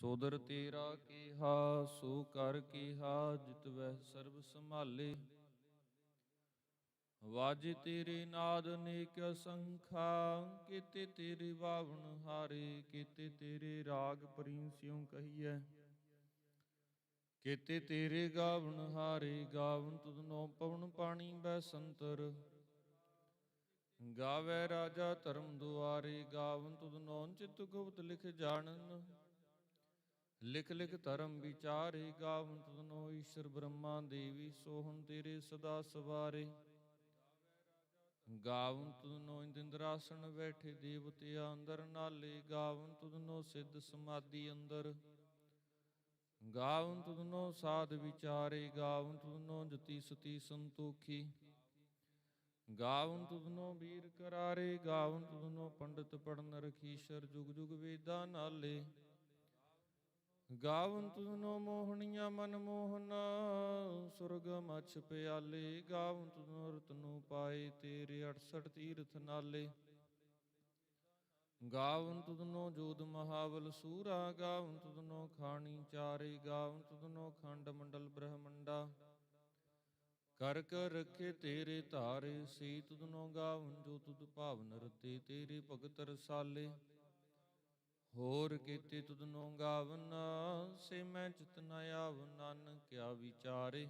ਸੋਦਰ ਤੇਰਾ ਕੀਹਾ ਸੋ ਕਰ ਕੀਹਾ, ਜਿਤ ਵਹਿ ਸਰਬ ਸੰਭਾਲੇ। ਵਾਜੇ ਤੇਰੇ ਨਾਦ ਅਨੇਕ ਅਸੰਖਾ, ਕੀਤੇ ਤੇਰੇ ਬਾਵਨ ਹਾਰੇ। ਕੀਤੇ ਤੇਰੇ ਰਾਗ ਪ੍ਰਿੰਸਿਉ ਕਹੀਐ, ਕੀਤੇ ਤੇਰੇ ਗਾਵਨ ਹਾਰੇ। ਗਾਵਨ ਤੁਧਨੋ ਪਵਨ ਪਾਣੀ ਬੈਸੰਤਰ, ਗਾਵੈ ਰਾਜਾ ਧਰਮ ਦੁਆਰੇ। ਗਾਵਨ ਤੁਧਨੋ ਚਿਤ ਗੁਪਤ ਲਿਖ ਜਾਣਨ, ਲਿਖ ਲਿਖ ਧਰਮ ਵਿਚਾਰੇ। ਗਾਵਨ ਤੁਧਨੋ ਈਸ਼ਰ ਬ੍ਰਹਮਾ ਦੇਵੀ, ਸੋਹਣ ਤੇਰੇ ਸਦਾ ਸਵਾਰੇ। ਗਾਵਨ ਤੁਧਨੋ ਇੰਦਰਾਸਣ ਬੈਠੇ, ਦੇਵਤਿਆਂ ਅੰਦਰ ਨਾਲੇ। ਗਾਵਨ ਤੁਧਨੋ ਸਿੱਧ ਸਮਾਧੀ ਅੰਦਰ, ਗਾਵਨ ਤੁਧਨੋ ਸਾਧ ਵਿਚਾਰੇ। ਗਾਵਨ ਤੁਧਨੋ ਜਤੀ ਸਤੀ ਸੰਤੋਖੀ, ਗਾਵਨ ਤੁਧਨੋ ਵੀਰ ਕਰਾਰੇ। ਗਾਵਨ ਤੁਧਨੋ ਪੰਡਿਤ ਪੜਨ ਰਖੀਸ਼ਰ, ਜੁਗ ਜੁਗ ਵੇਦਾ ਨਾਲੇ। ਗਾਵਨ ਤੁਧਨੋ ਮੋਹਣੀਆਂ ਮਨ ਮੋਹਨ, ਸੁਰਗ ਮਛ ਪਿਆਲੇ। ਗਾਵਨ ਤੁਧਨੋ ਰਤਨੁ ਪਾਏ, ਤੇਰੇ 68 ਤੀਰਥ ਨਾਲੇ। ਗਾਵਨ ਤੁਧਨੋ ਜੋਧ ਮਹਾਬਲ ਸੂਰਾ, ਗਾਵਨ ਤੁਧਨੋ ਖਾਣੀ ਚਾਰੇ। ਗਾਵਨ ਤੁਧਨੋ ਖੰਡ ਮੰਡਲ ਬ੍ਰਹਮੰਡਾ, ਕਰ ਕਰ ਰਖੇ ਤੇਰੇ ਧਾਰੇ। ਸੇ ਤੁਧਨੋ ਗਾਵਨ ਜੋ ਤੁਧ ਭਾਵਨ ਰਤੇ, ਤੇਰੇ ਭਗਤ ਰਸਾਲੇ। ਹੋਰ ਕੀਤੇ ਤੁਧਨੋ ਗਾਵਨ, ਸੇ ਮੈਂ ਚਿਤ ਨ ਆਵਨ। ਨਾਨਕ ਕਿਆ ਵਿਚਾਰੇ,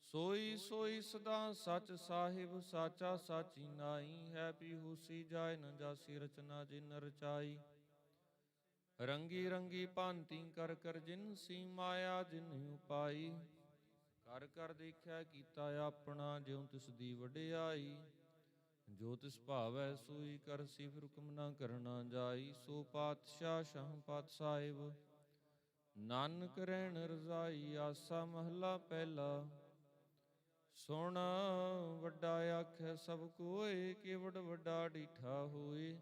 ਸੋਈ ਸੋਈ ਸਦਾ ਸਚ ਸਾਹਿਬ। ਸਾਚਾ ਸਾਚੀ ਨਾਈ, ਹੈ ਪੀ ਹੋਸੀ ਜਾਏ ਨ ਜਾਸੀ। ਰਚਨਾ ਜਿਨ ਰਚਾਈ, ਰੰਗੀ ਰੰਗੀ ਭਾਂਤੀ ਕਰ ਕਰ। ਜਿਨ ਸੀ ਮਾਇਆ ਜਿਨ ਉਪਾਈ, ਕਰ ਕਰ ਦੇਖਿਆ ਕੀਤਾ ਆਪਣਾ। ਜਿਉ ਤਿਸ ਦੀ ਵਡਿਆਈ, ਜੋ ਤਿਸ ਭਾਵੈ ਸੋਈ ਕਰਸੀ। ਫਿਰ ਹੁਕਮ ਨਾ ਕਰਨਾ ਜਾਈ, ਸੋ ਪਾਤਸ਼ਾਹ ਸ਼ਾਹ ਪਾਤ ਸਾਹਿਬ। ਨਾਨਕ ਰਹਿਣ ਰਜ਼ਾਈ, ਆਸਾ ਮਹਲਾ ਪਹਿਲਾ। ਸੁਣ ਵੱਡਾ ਆਖੈ ਸਭ ਕੋਇ, ਕੇਵਡ ਵੱਡਾ ਡੀਠਾ ਹੋਏ।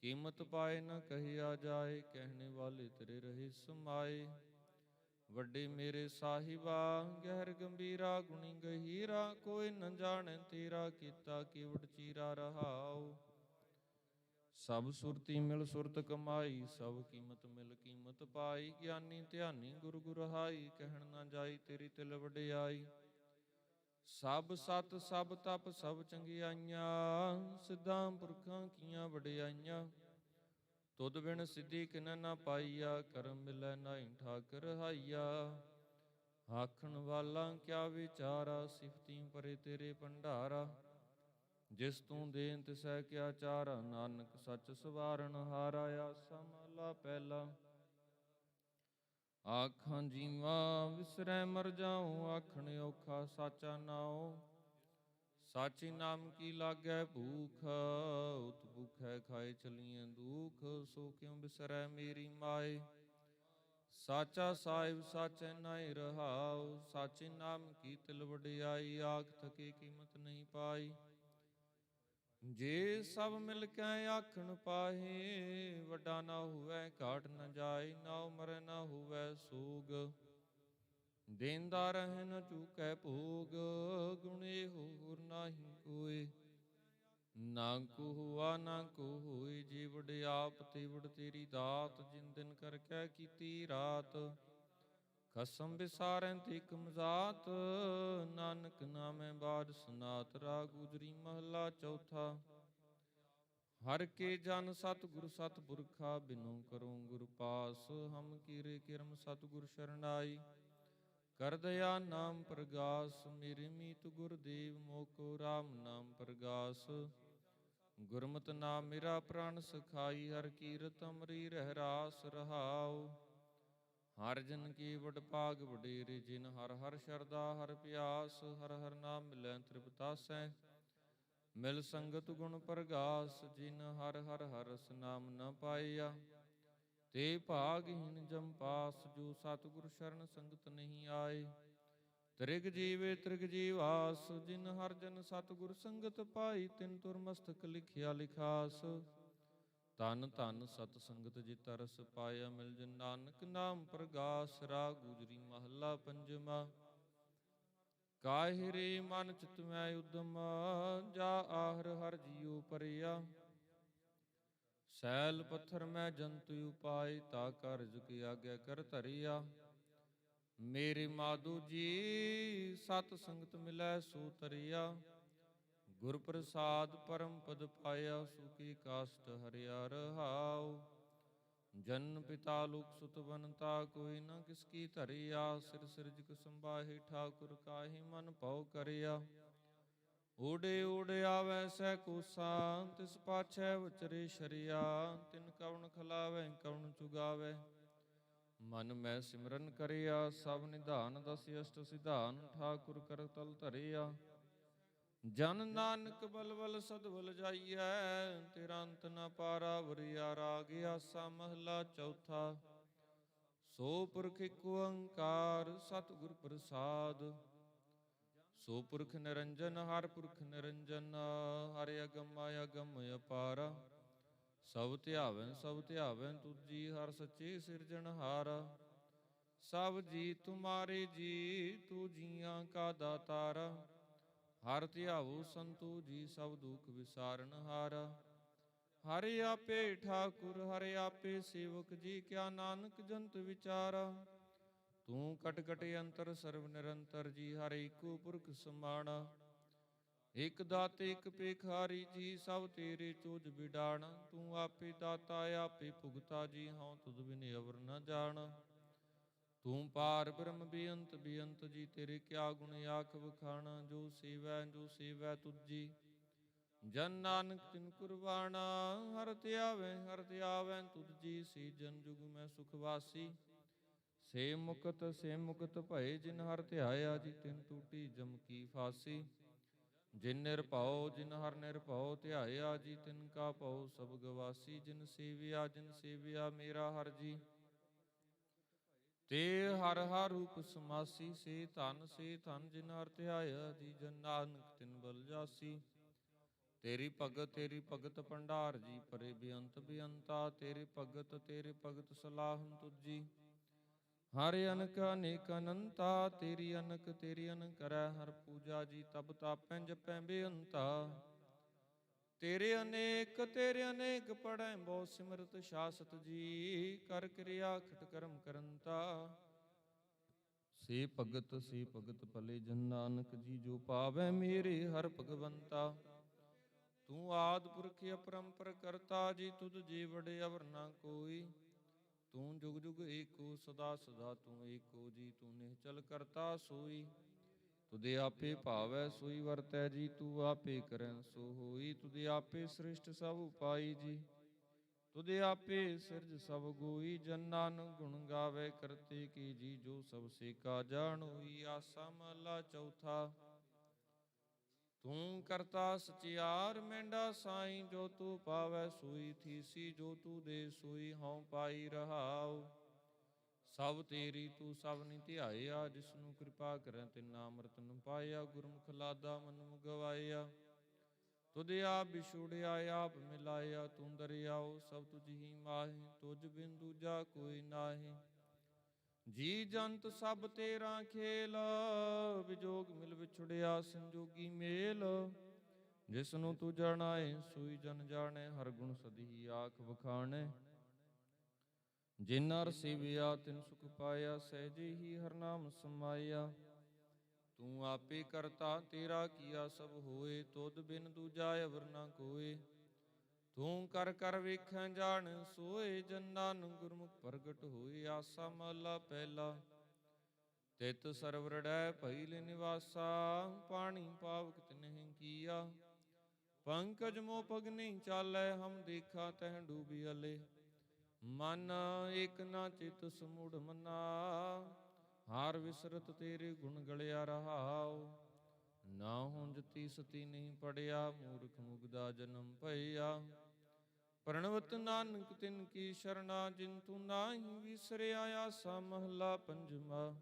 ਕੀਮਤ ਪਾਏ ਨ ਕਹਿਆ ਜਾਏ, ਕਹਿਣੇ ਵਾਲੇ ਤੇਰੇ ਰਹੇ ਸਮਾਏ। ਵੱਡੇ ਮੇਰੇ ਸਾਹਿਬਾ, ਗਹਿਰ ਗੰਭੀਰਾ ਗੁਣੀ ਗਹੀਰਾ। ਕੋਈ ਨ ਜਾਣੈ ਤੇਰਾ ਕੀਤਾ, ਕੇਵਡ ਚੀਰਾ ਰਹਾਉ। ਸਭ ਸੁਰਤੀ ਮਿਲ ਸੁਰਤ ਕਮਾਈ, ਸਭ ਕੀਮਤ ਮਿਲ ਕੀਮਤ ਪਾਈ। ਗਿਆਨੀ ਧਿਆਨੀ ਗੁਰ ਗੁਰਹਾਈ, ਕਹਿਣ ਨਾ ਜਾਈ ਤੇਰੀ ਤਿਲ ਵਡਿਆਈ। ਸਭ ਸਤ ਸਭ ਤਪ ਸਭ ਚੰਗਿਆਈਆਂ, ਸਿੱਧਾਂ ਪੁਰਖਾਂ ਕੀਆਂ ਵਡਿਆਈਆਂ। ਤੁਧ ਬਿਨ ਸਿੱਧੀ ਕਿਨੈ ਨਾ ਪਾਈਆ, ਕਰਮ ਮਿਲੈ ਨਾਹੀ ਠਾਕਰ ਹਾਈਆ। ਆਖਣ ਵਾਲਾ ਕਿਆ ਵਿਚਾਰਾ, ਸਿਫਤੀ ਪਰੇ ਤੇਰੇ ਭੰਡਾਰਾ। ਜਿਸ ਤੂੰ ਦੇਨ ਤਿਸੈ ਕਿਆ ਚਾਰਾ, ਨਾਨਕ ਸੱਚ ਸਵਾਰਨ ਹਾਰਾ। ਆਸਾ ਮਹਲਾ ਪਹਿਲਾ। ਆਖਾਂ ਜੀਵਾ ਵਿਸਰੈ ਮਰ ਜਾਉ, ਆਖਣ ਔਖਾ ਸਾਚਾ ਨਾਉ। ਸਾਚੀ ਨਾਮ ਕੀ ਲਾਗੈ ਭੂਖ, ਉਤ ਭੁਖੈ ਖਾਏ ਚਲੀਐ ਦੁਖ। ਸੋ ਕਿਉ ਬਿਸਰੈ ਮੇਰੀ ਮਾਏ, ਸਾਚਾ ਸਾਹਿਬ ਸਾਚੈ ਨਾਇ ਰਹਾਉ। ਸਾਚੇ ਨਾਮ ਕੀ ਤਿਲ ਵਡਿਆਈ, ਆਖ ਥਕੇ ਕੀਮਤ ਨਹੀਂ ਪਾਈ। ਜੇ ਸਭ ਮਿਲ ਕੇ ਆਖਣ ਪਾਹੇ, ਵੱਡਾ ਨਾ ਹੋਵੈ ਘਾਟ ਨ ਜਾਏ। ਨਾਉ ਮਰੈ ਨਾ ਹੋਵੈ ਸੋਗ, ਦੇਂਦਾ ਰਹਿ ਨ ਚੂਕੈ ਭੋਗ। ਗੁਣ ਇਹੋ ਹੋਰ ਨਾਹੀ ਕੋਇ, ਨਾ ਕੋ ਹੁਆ ਨਾ ਕੋ ਹੋਇ। ਜੇ ਵਡ ਆਪ ਤੇ ਵਡ ਤੇਰੀ ਦਾਤ, ਜਿਨ ਦਿਨ ਕਰਕੇ ਕੀਤੀ ਰਾਤ। ਖਸਮ ਵਿਸਾਰੈ ਤੇ ਕਮਜ਼ਾਤ, ਨਾਨਕ ਨਾਮੈ ਬਾਜ ਸਨਾਤ। ਰਾਗ ਗੁਜਰੀ ਮਹਲਾ ਚੌਥਾ। ਹਰ ਕੇ ਜਨ ਸਤਿਗੁਰ ਸਤਿ ਪੁਰਖਾ, ਬਿਨੁ ਕਰਉ ਗੁਰ ਪਾਸ। ਹਮ ਕੀਰੇ ਕਿਰਮ ਸਤਿਗੁਰ ਸਰਨਾਈ, ਕਰ ਦਇਆ ਨਾਮ ਪ੍ਰਗਾਸ। ਮੇਰੇ ਮੀਤ ਗੁਰਦੇਵ ਮੋਕੋ, ਰਾਮ ਨਾਮ ਪ੍ਰਗਾਸ। ਗੁਰਮਤਿ ਨਾਮ ਮੇਰਾ ਪ੍ਰਾਨ ਸਖਾਈ, ਹਰ ਕੀਰਤ ਅਮਰੀ ਰਹਿ ਰਾਸ ਰਹਾਉ। ਹਰ ਜਨ ਕੀ ਵਡ ਭਾਗ ਵਡੇਰੇ, ਜਿਨ ਹਰ ਹਰ ਸ਼ਰਧਾ ਹਰ ਪਿਆਸ। ਹਰ ਹਰ ਨਾਮ ਮਿਲੈ ਤ੍ਰਿਪਤਾਸੈ, ਮਿਲ ਸੰਗਤ ਗੁਣ ਪ੍ਰਗਾਸ। ਜਿਨ ਹਰ ਹਰ ਹਰਸ ਨਾਮ ਨ ਪਾਇਆ, ਤੇ ਭਾਗਹੀਨ ਜਮ ਪਾਸ। ਜੋ ਸਤਿਗੁਰ ਸ਼ਰਨ ਸੰਗਤ ਨਹੀਂ ਆਏ, ਤ੍ਰਿਗ ਜੀਵੇ ਤ੍ਰਿਗ ਜੀਵਾਸ। ਜਿਨ ਹਰ ਜਨ ਸਤਿਗੁਰ ਸੰਗਤ ਪਾਈ, ਤਿਨ ਤੁਰ ਮਸਤਕ ਲਿਖਿਆ ਲਿਖਾਸ। ਧਨ ਧਨ ਸਤ ਸੰਗਤ ਜਿਤ ਰਸ ਪਾਇਆ, ਮਿਲ ਜਨ ਨਾਨਕ ਨਾਮ ਪ੍ਰਗਾਸ। ਰਾਗ ਗੁਜਰੀ ਮਹੱਲਾ ਪੰਜਵਾ। ਕਾਹਿ ਰੇ ਮਨ ਚਿਤ ਮੈਂ ਉਦਮ, ਜਾ ਆਹਰ ਹਰ ਜੀਉ ਪਰਿਆ। ਸੈਲ ਪੱਥਰ ਮੈਂ ਜੰਤੁ ਉਪਾਇ, ਤਾ ਕਾਰਜ ਕੀ ਆਗਿਆ ਕਰ ਧਰਿਆ। ਮੇਰੇ ਮਾਧੋ ਜੀ ਸਤ ਸੰਗਤ ਮਿਲੈ ਸੋ ਤਰਿਆ, ਗੁਰ ਪ੍ਰਸਾਦ ਪਰਮ ਪਦ ਪਾਇਆ, ਸੁਖੀ ਕਾਸ਼ਟ ਹਰਿਆ ਰਹਾਉ। ਜਨ ਪਿਤਾ ਲੋਕ ਸੁਤ ਬਨਤਾ, ਕੋਈ ਨ ਕਿਸ ਕੀ ਧਰਿਆ, ਸਿਰ ਸਿਰਜਕ ਸੰਭਾਹੇ ਠਾਕੁਰ, ਕਾਹੀ ਮਨ ਭਉ ਕਰਿਆ। ਓੜੇ ਓੜੇ ਆਵੈ ਸਹਿ ਕੋਸਾ, ਤਿਸ ਪਾਛੈ ਵਚਰੇ ਸ਼ਰਿਆ, ਤਿਨ ਕਵਣ ਖਲਾਵੈ ਕਵਣ ਚੁਗਾਵੈ, ਮਨ ਮੈਂ ਸਿਮਰਨ ਕਰਿਆ। ਸਭ ਨਿਧਾਨ ਦਸ ਅਸ਼ਟ ਸਿਧਾਨ, ਠਾਕੁਰ ਕਰ ਤਲ ਧਰਿਆ। ਜਨ ਨਾਨਕ ਬਲਬਲ ਸਦਬਲ ਜਾਈਐ, ਤੇਰਾ ਅੰਤ ਨ ਪਾਰਾ ਵਰਿਆ। ਰਾਗ ਆਸਾ ਮਹਲਾ ਚੌਥਾ। ਸੋ ਪੁਰਖ ਇਕ ਓੰਕਾਰ, ਸਤਿਗੁਰ ਪ੍ਰਸਾਦ। ਸੋ ਪੁਰਖ ਨਿਰੰਜਨ, ਹਰ ਪੁਰਖ ਨਿਰੰਜਨ, ਹਰਿ ਅਗਮ ਅਗਮ ਅਪਾਰਾ। ਸਭ ਧਿਆਵੈ ਤੁਜੀ, ਹਰਿ ਸੱਚੇ ਸਿਰਜਣਹਾਰਾ। ਸਭ ਜੀ ਤੁਮਾਰੇ ਜੀ, ਤੂ ਜੀਆਂ ਕਾ ਦਾਤਾਰਾ। ਹਰਿ ਧਿਆਵੋ ਸੰਤੋ ਜੀ, ਸਭ ਦੁਖ ਵਿਸਾਰਨਹਾਰਾ। ਹਰਿ ਆਪੇ ਠਾਕੁਰ, ਹਰਿ ਆਪੇ ਸੇਵਕ ਜੀ, ਕਿਆ ਨਾਨਕ ਜੰਤ ਵਿਚਾਰਾ। ਤੂੰ ਕਟ ਕਟ ਅੰਤਰ ਸਰਬ ਨਿਰੰਤਰ ਜੀ, ਹਰਿ ਏਕੋ ਪੁਰਖ ਸਮਾਣਾ। ਇਕ ਦਾਤੇ ਇਕ ਭੇਖਾਰੀ ਜੀ, ਸਭ ਤੇਰੇ ਚੋਜ ਬਿਡਾਣਾ। ਤੂੰ ਆਪੇ ਦਾਤਾ ਆਪੇ ਭੁਗਤਾ ਜੀ, ਹਉ ਤੁਧ ਬਿਨ ਅਵਰ ਨ ਜਾਣਾ। ਤੂੰ ਪਾਰ ਬ੍ਰਹਮ ਬੇਅੰਤ ਬੇਅੰਤ ਜੀ, ਤੇਰੇ ਕਿਆ ਗੁਣ ਆਖ ਵਖਾਣਾ। ਜੋ ਸੇਵੈ ਤੁਜੀ, ਜਨ ਨਾਨਕ ਤਿਨ ਕੁਰਬਾਨਾ। ਹਰਿ ਧਿਆਵੈ ਤੁਧ ਜੀ, ਸੀ ਜਨ ਜੁਗ ਮੈਂ ਸੁਖ ਵਾਸੀ। ਸੇ ਮੁਕਤ ਭਏ, ਜਿਨ ਹਰਿ ਧਿਆਇਆ ਜੀ, ਤਿਨ ਟੂਟੀ ਜਮ ਕੀ ਫਾਸੀ। ਜਿਨ ਹਰਿ ਨਿਰਭਉ ਧਿਆਇਆ ਜੀ, ਤਿਨ ਕਾ ਭਉ ਸਭ ਗਵਾਸੀ। ਜਿਨ ਸੇਵਿਆ ਮੇਰਾ ਹਰਿ ਜੀ, ਤੇ ਹਰਿ ਰੂਪ ਸਮਾਸੀ। ਸੇ ਧਨ ਜਿਨ ਹਰਿ ਧਿਆਇਆ ਜੀ, ਜਨ ਨਾਨਕ ਤਿਨ ਬਲ ਜਾਸੀ। ਤੇਰੀ ਭਗਤ ਭੰਡਾਰ ਜੀ, ਪਰੇ ਬੇਅੰਤ ਬੇਅੰਤਾ। ਤੇਰੇ ਭਗਤ ਸਲਾਹਨ ਤੁਜੀ, ਹਰਿ ਅਨਕ ਅਨੇਕ ਅਨੰਤਾ। ਤੇਰੀ ਅਨਕ ਕਰੈ ਹਰਿ ਪੂਜਾ ਜੀ, ਤਬ ਤਾਪੈ ਜਪੈ ਬੇਅੰਤਾ। ਤੇਰੇ ਅਨੇਕ ਪੜੈ ਬਹੁ ਸਿਮਰਤ ਸ਼ਾਸਤ ਜੀ, ਕਰ ਕਿਰਿਆ ਖਟ ਕਰਮ ਕਰੰਤਾ। ਸੇ ਭਗਤ ਭਲੇ ਜਨ ਨਾਨਕ ਜੀ, ਜੋ ਪਾਵੈ ਮੇਰੇ ਹਰਿ ਭਗਵੰਤਾ। ਤੂੰ ਆਦਿ ਪੁਰਖ ਅਪਰੰਪਰ ਕਰਤਾ ਜੀ, ਤੁਧ ਜੀ ਵਡ ਅਵਰ ਨ ਕੋਈ। ਤੂੰ ਜੁਗ ਜੁਗ ਏਕੋ, ਸਦਾ ਸਦਾ ਤੂੰ ਏਕੋ ਜੀ, ਤੂੰ ਨਿਹਚਲ ਕਰਤਾ ਸੋਈ। ਤੁਧੇ ਆਪੇ ਭਾਵੈ ਸੋਈ ਵਰਤੈ ਜੀ, ਤੂੰ ਆਪੇ ਕਰੈ ਸੋ ਹੋਈ। ਤੁਧੇ ਆਪੇ ਸ੍ਰਿਸ਼ਟ ਸਭ ਉਪਾਈ ਜੀ, ਤੁਧੇ ਆਪੇ ਸਿਰਜ ਸਭ ਗੋਈ। ਜਨ ਨਾਨਕ ਗੁਣ ਗਾਵੇ ਕਰਤੇ ਕੀ ਜੀ, ਜੋ ਸਭ ਸੇ ਕਾ ਜਾਣੋਈ। ਆਸਾ ਮਹਲਾ ਚੌਥਾ। ਤੂੰ ਕਰਤਾ ਸਚਿਆਰ ਮਹਿੰਡਾ ਸਾਈ, ਜੋ ਤੂੰ ਪਾਵੈ ਸੋਈ ਥੀਸੀ। ਜੋ ਤੂੰ ਦੇ ਸੋਈ ਹਉ ਪਾਈ ਰਹਾਉ। ਸਭ ਤੇਰੀ ਤੂੰ ਸਭ ਨਿ ਧਿਆਇਆ, ਜਿਸਨੂੰ ਕਿਰਪਾ ਕਰੈ ਤਿਨ ਅੰਮ੍ਰਿਤ ਨ ਪਾਇਆ। ਗੁਰਮੁਖ ਲਾਦਾ ਮਨੁ ਗਵਾਇਆ, ਤੁਧ ਆਪ ਵਿਛੋੜਿਆ ਆਪ ਮਿਲਾਇਆ। ਤੂੰ ਦਰਿਆਓ ਸਭ ਤੁਝ ਹੀ ਮਾਹੀ, ਤੁਝ ਬਿਨ ਦੂਜਾ ਕੋਈ ਨਾਹੀ। ਜੀ ਜੰਤ ਸਭ ਤੇਰਾ ਖੇਲ, ਵਿਜੋਗ ਮਿਲ ਵਿਛੜਿਆ ਸੰਜੋਗੀ ਮੇਲ। ਜਿਸਨੂੰ ਤੂੰ ਜਰਨਾਏ ਸੋਈ ਜਨ ਜਾਣੈ, ਹਰ ਗੁਣ ਸਦੀ ਆਖ ਵਖਾਣੈ। ਜਿਨ ਹਰਿ ਸੇਵਿਆ ਤਿਨ ਸੁਖ ਪਾਇਆ, ਸਹਿਜੇ ਹੀ ਹਰਿ ਨਾਮ ਸਮਾਇਆ। ਤੂੰ ਆਪੇ ਕਰਤਾ ਤੇਰਾ ਕੀਆ ਸਭ ਹੋਏ, ਤੁਧ ਬਿਨ ਦੂਜਾ ਅਵਰ ਨ ਕੋਇ। ਤੂੰ ਕਰ ਵੇਖੈ ਜਾਣੈ ਸੋਏ, ਜਨ ਨਾਨਕ ਗੁਰਮੁਖ ਪ੍ਰਗਟ ਹੋਏ। ਆਸਾ ਮਹਲਾ ਪਹਿਲਾ। ਤਿਤ ਸਰਬ ਰੜੈ ਭਈ ਲਿ ਨਿਵਾਸਾ, ਪਾਣੀ ਪਾਵਕ ਤਿਨਹਿ ਕੀਆ। ਪੰਕਜ ਮੋ ਪਗ ਨਹੀਂ ਚਾਲੈ, ਹਮ ਦੇਖਾ ਤਹਿ ਡੂਬੀ ਅਲੇ। ਮਨ ਏਕ ਨ ਚਿਤ ਸਮੂੜ ਮਨਾ, ਹਾਰ ਵਿਸਰਤ ਤੇਰੇ ਗੁਣ ਗਲਿਆ ਰਹਾਉ। ਨਾ ਹੁੰਜ ਤੀਸਤੀ ਨਹੀਂ ਪੜਿਆ, ਮੂਰਖ ਮੁਗਦਾ ਜਨਮ ਭਇਆ। ਪ੍ਰਣਵਤ ਨਾਨਕ ਤਿਨ ਕੀ ਸ਼ਰਣਾ, ਜਿਨ ਤੂੰ ਨਾਹੀ ਵਿਸਰਿਆ। ਆਸਾ ਮਹਲਾ ਪੰਜਵਾ।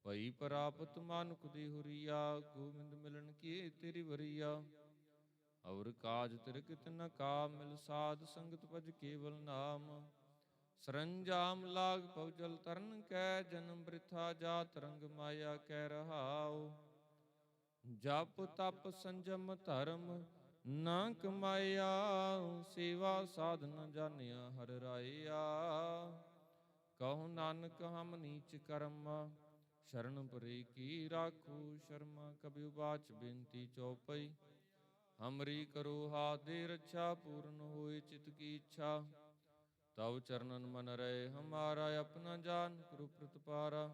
ਭਈ ਪ੍ਰਾਪਤ ਮਾਨੁਖ ਦੀ ਹੁਰੀਆ, ਗੋਬਿੰਦ ਮਿਲਣ ਕੀ ਤੇਰੀ ਵਰੀਆ। ਔਰ ਕਾਜ ਤਿਰਕਿਤ ਨ ਕਾਮ, ਮਿਲ ਸਾਧ ਸੰਗਤ ਭਜ ਕੇਵਲ ਨਾਮ। ਸਰੰਜਾਮ ਲਾਗ ਪਉ ਜਲ ਤਰਨ ਕੈ, ਜਨਮ ਬ੍ਰਿਥਾ ਜਾਤ ਰੰਗ ਮਾਇਆ ਕੈ ਰਹਾਉ। ਜਪ ਤਪ ਸੰਜਮ ਧਰਮ, ਨਾ ਕਮਾਇਆ ਸੇਵਾ ਸਾਧ ਨ ਜਾਣਿਆ ਹਰ ਰਾਇਆ। ਕਹੋ ਨਾਨਕ ਹਮ ਨੀਚ ਕਰਮ ਸ਼ਰਨ ਪਰੇ ਕੀ ਰਾਖੋ ਸ਼ਰਮਾ। ਕਬਿ ਬਾਚ ਬੇਨਤੀ ਚਉਪਈ ਹਮਰੀ ਕਰੋ ਹਾਥ ਦੇ ਰੱਛਾ। ਪੂਰਨ ਹੋਏ ਚਿਤ ਕੀ ਇੱਛਾ ਤਵ ਚਰਨਨ ਮਨ ਰਹੇ ਹਮਾਰਾ। ਆਪਣਾ ਜਾਨ ਕਰੋ ਪ੍ਰਤਪਾਰਾ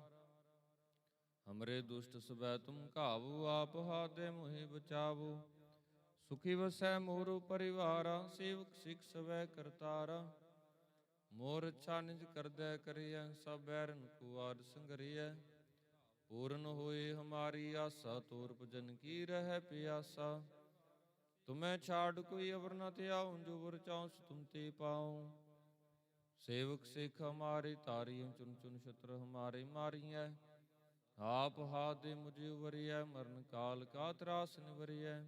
ਹਮਰੇ ਦੁਸ਼ਟ ਸਵੈ ਤੁਮ ਘਾਵੋ। ਆਪ ਹਾਥ ਮੋਹਿ ਬਚਾਵੋ। ਸੁਖੀ ਵਸੈ ਮੋਰ ਪਰਿਵਾਰਾ ਸੇਵਕ ਸਿਖ ਸਵੈ ਕਰਤਾਰਾ। ਮੋਰ ਅੱਛਾ ਨਿਜ ਕਰਦੈ ਕਰਿਐ ਸਭ ਬੈਰਨ ਕੋ ਆਦ ਸੰਗਰਿਐ। ਪੂਰਨ ਹੋਏ ਹਮਾਰੀ ਆਸਾ ਤੋਰ ਭਜਨ ਕੀ ਰਹਿ ਪਿਆਸਾ। ਤੁਮੈ ਛਾੜ ਕੋਈ ਅਵਰ ਨ ਧਿਆਉ ਜੋ ਵਰ ਚਾਉ ਤੁਮ ਤੇ ਪਾਉ। ਸੇਵਕ ਸਿੱਖ ਹਮਾਰੇ ਤਾਰਿਯ ਚੁਨ ਚੁਨ ਸ਼ਤਰ ਹਮਾਰੇ ਮਾਰੀਐ। ਆਪ ਹਾਥ ਦੇ ਮੁਝੇ ਉਵਰਿਐ ਮਰਨ ਕਾਲ ਕਾ ਤਰਾਸ ਨਿਵਰਿਐ।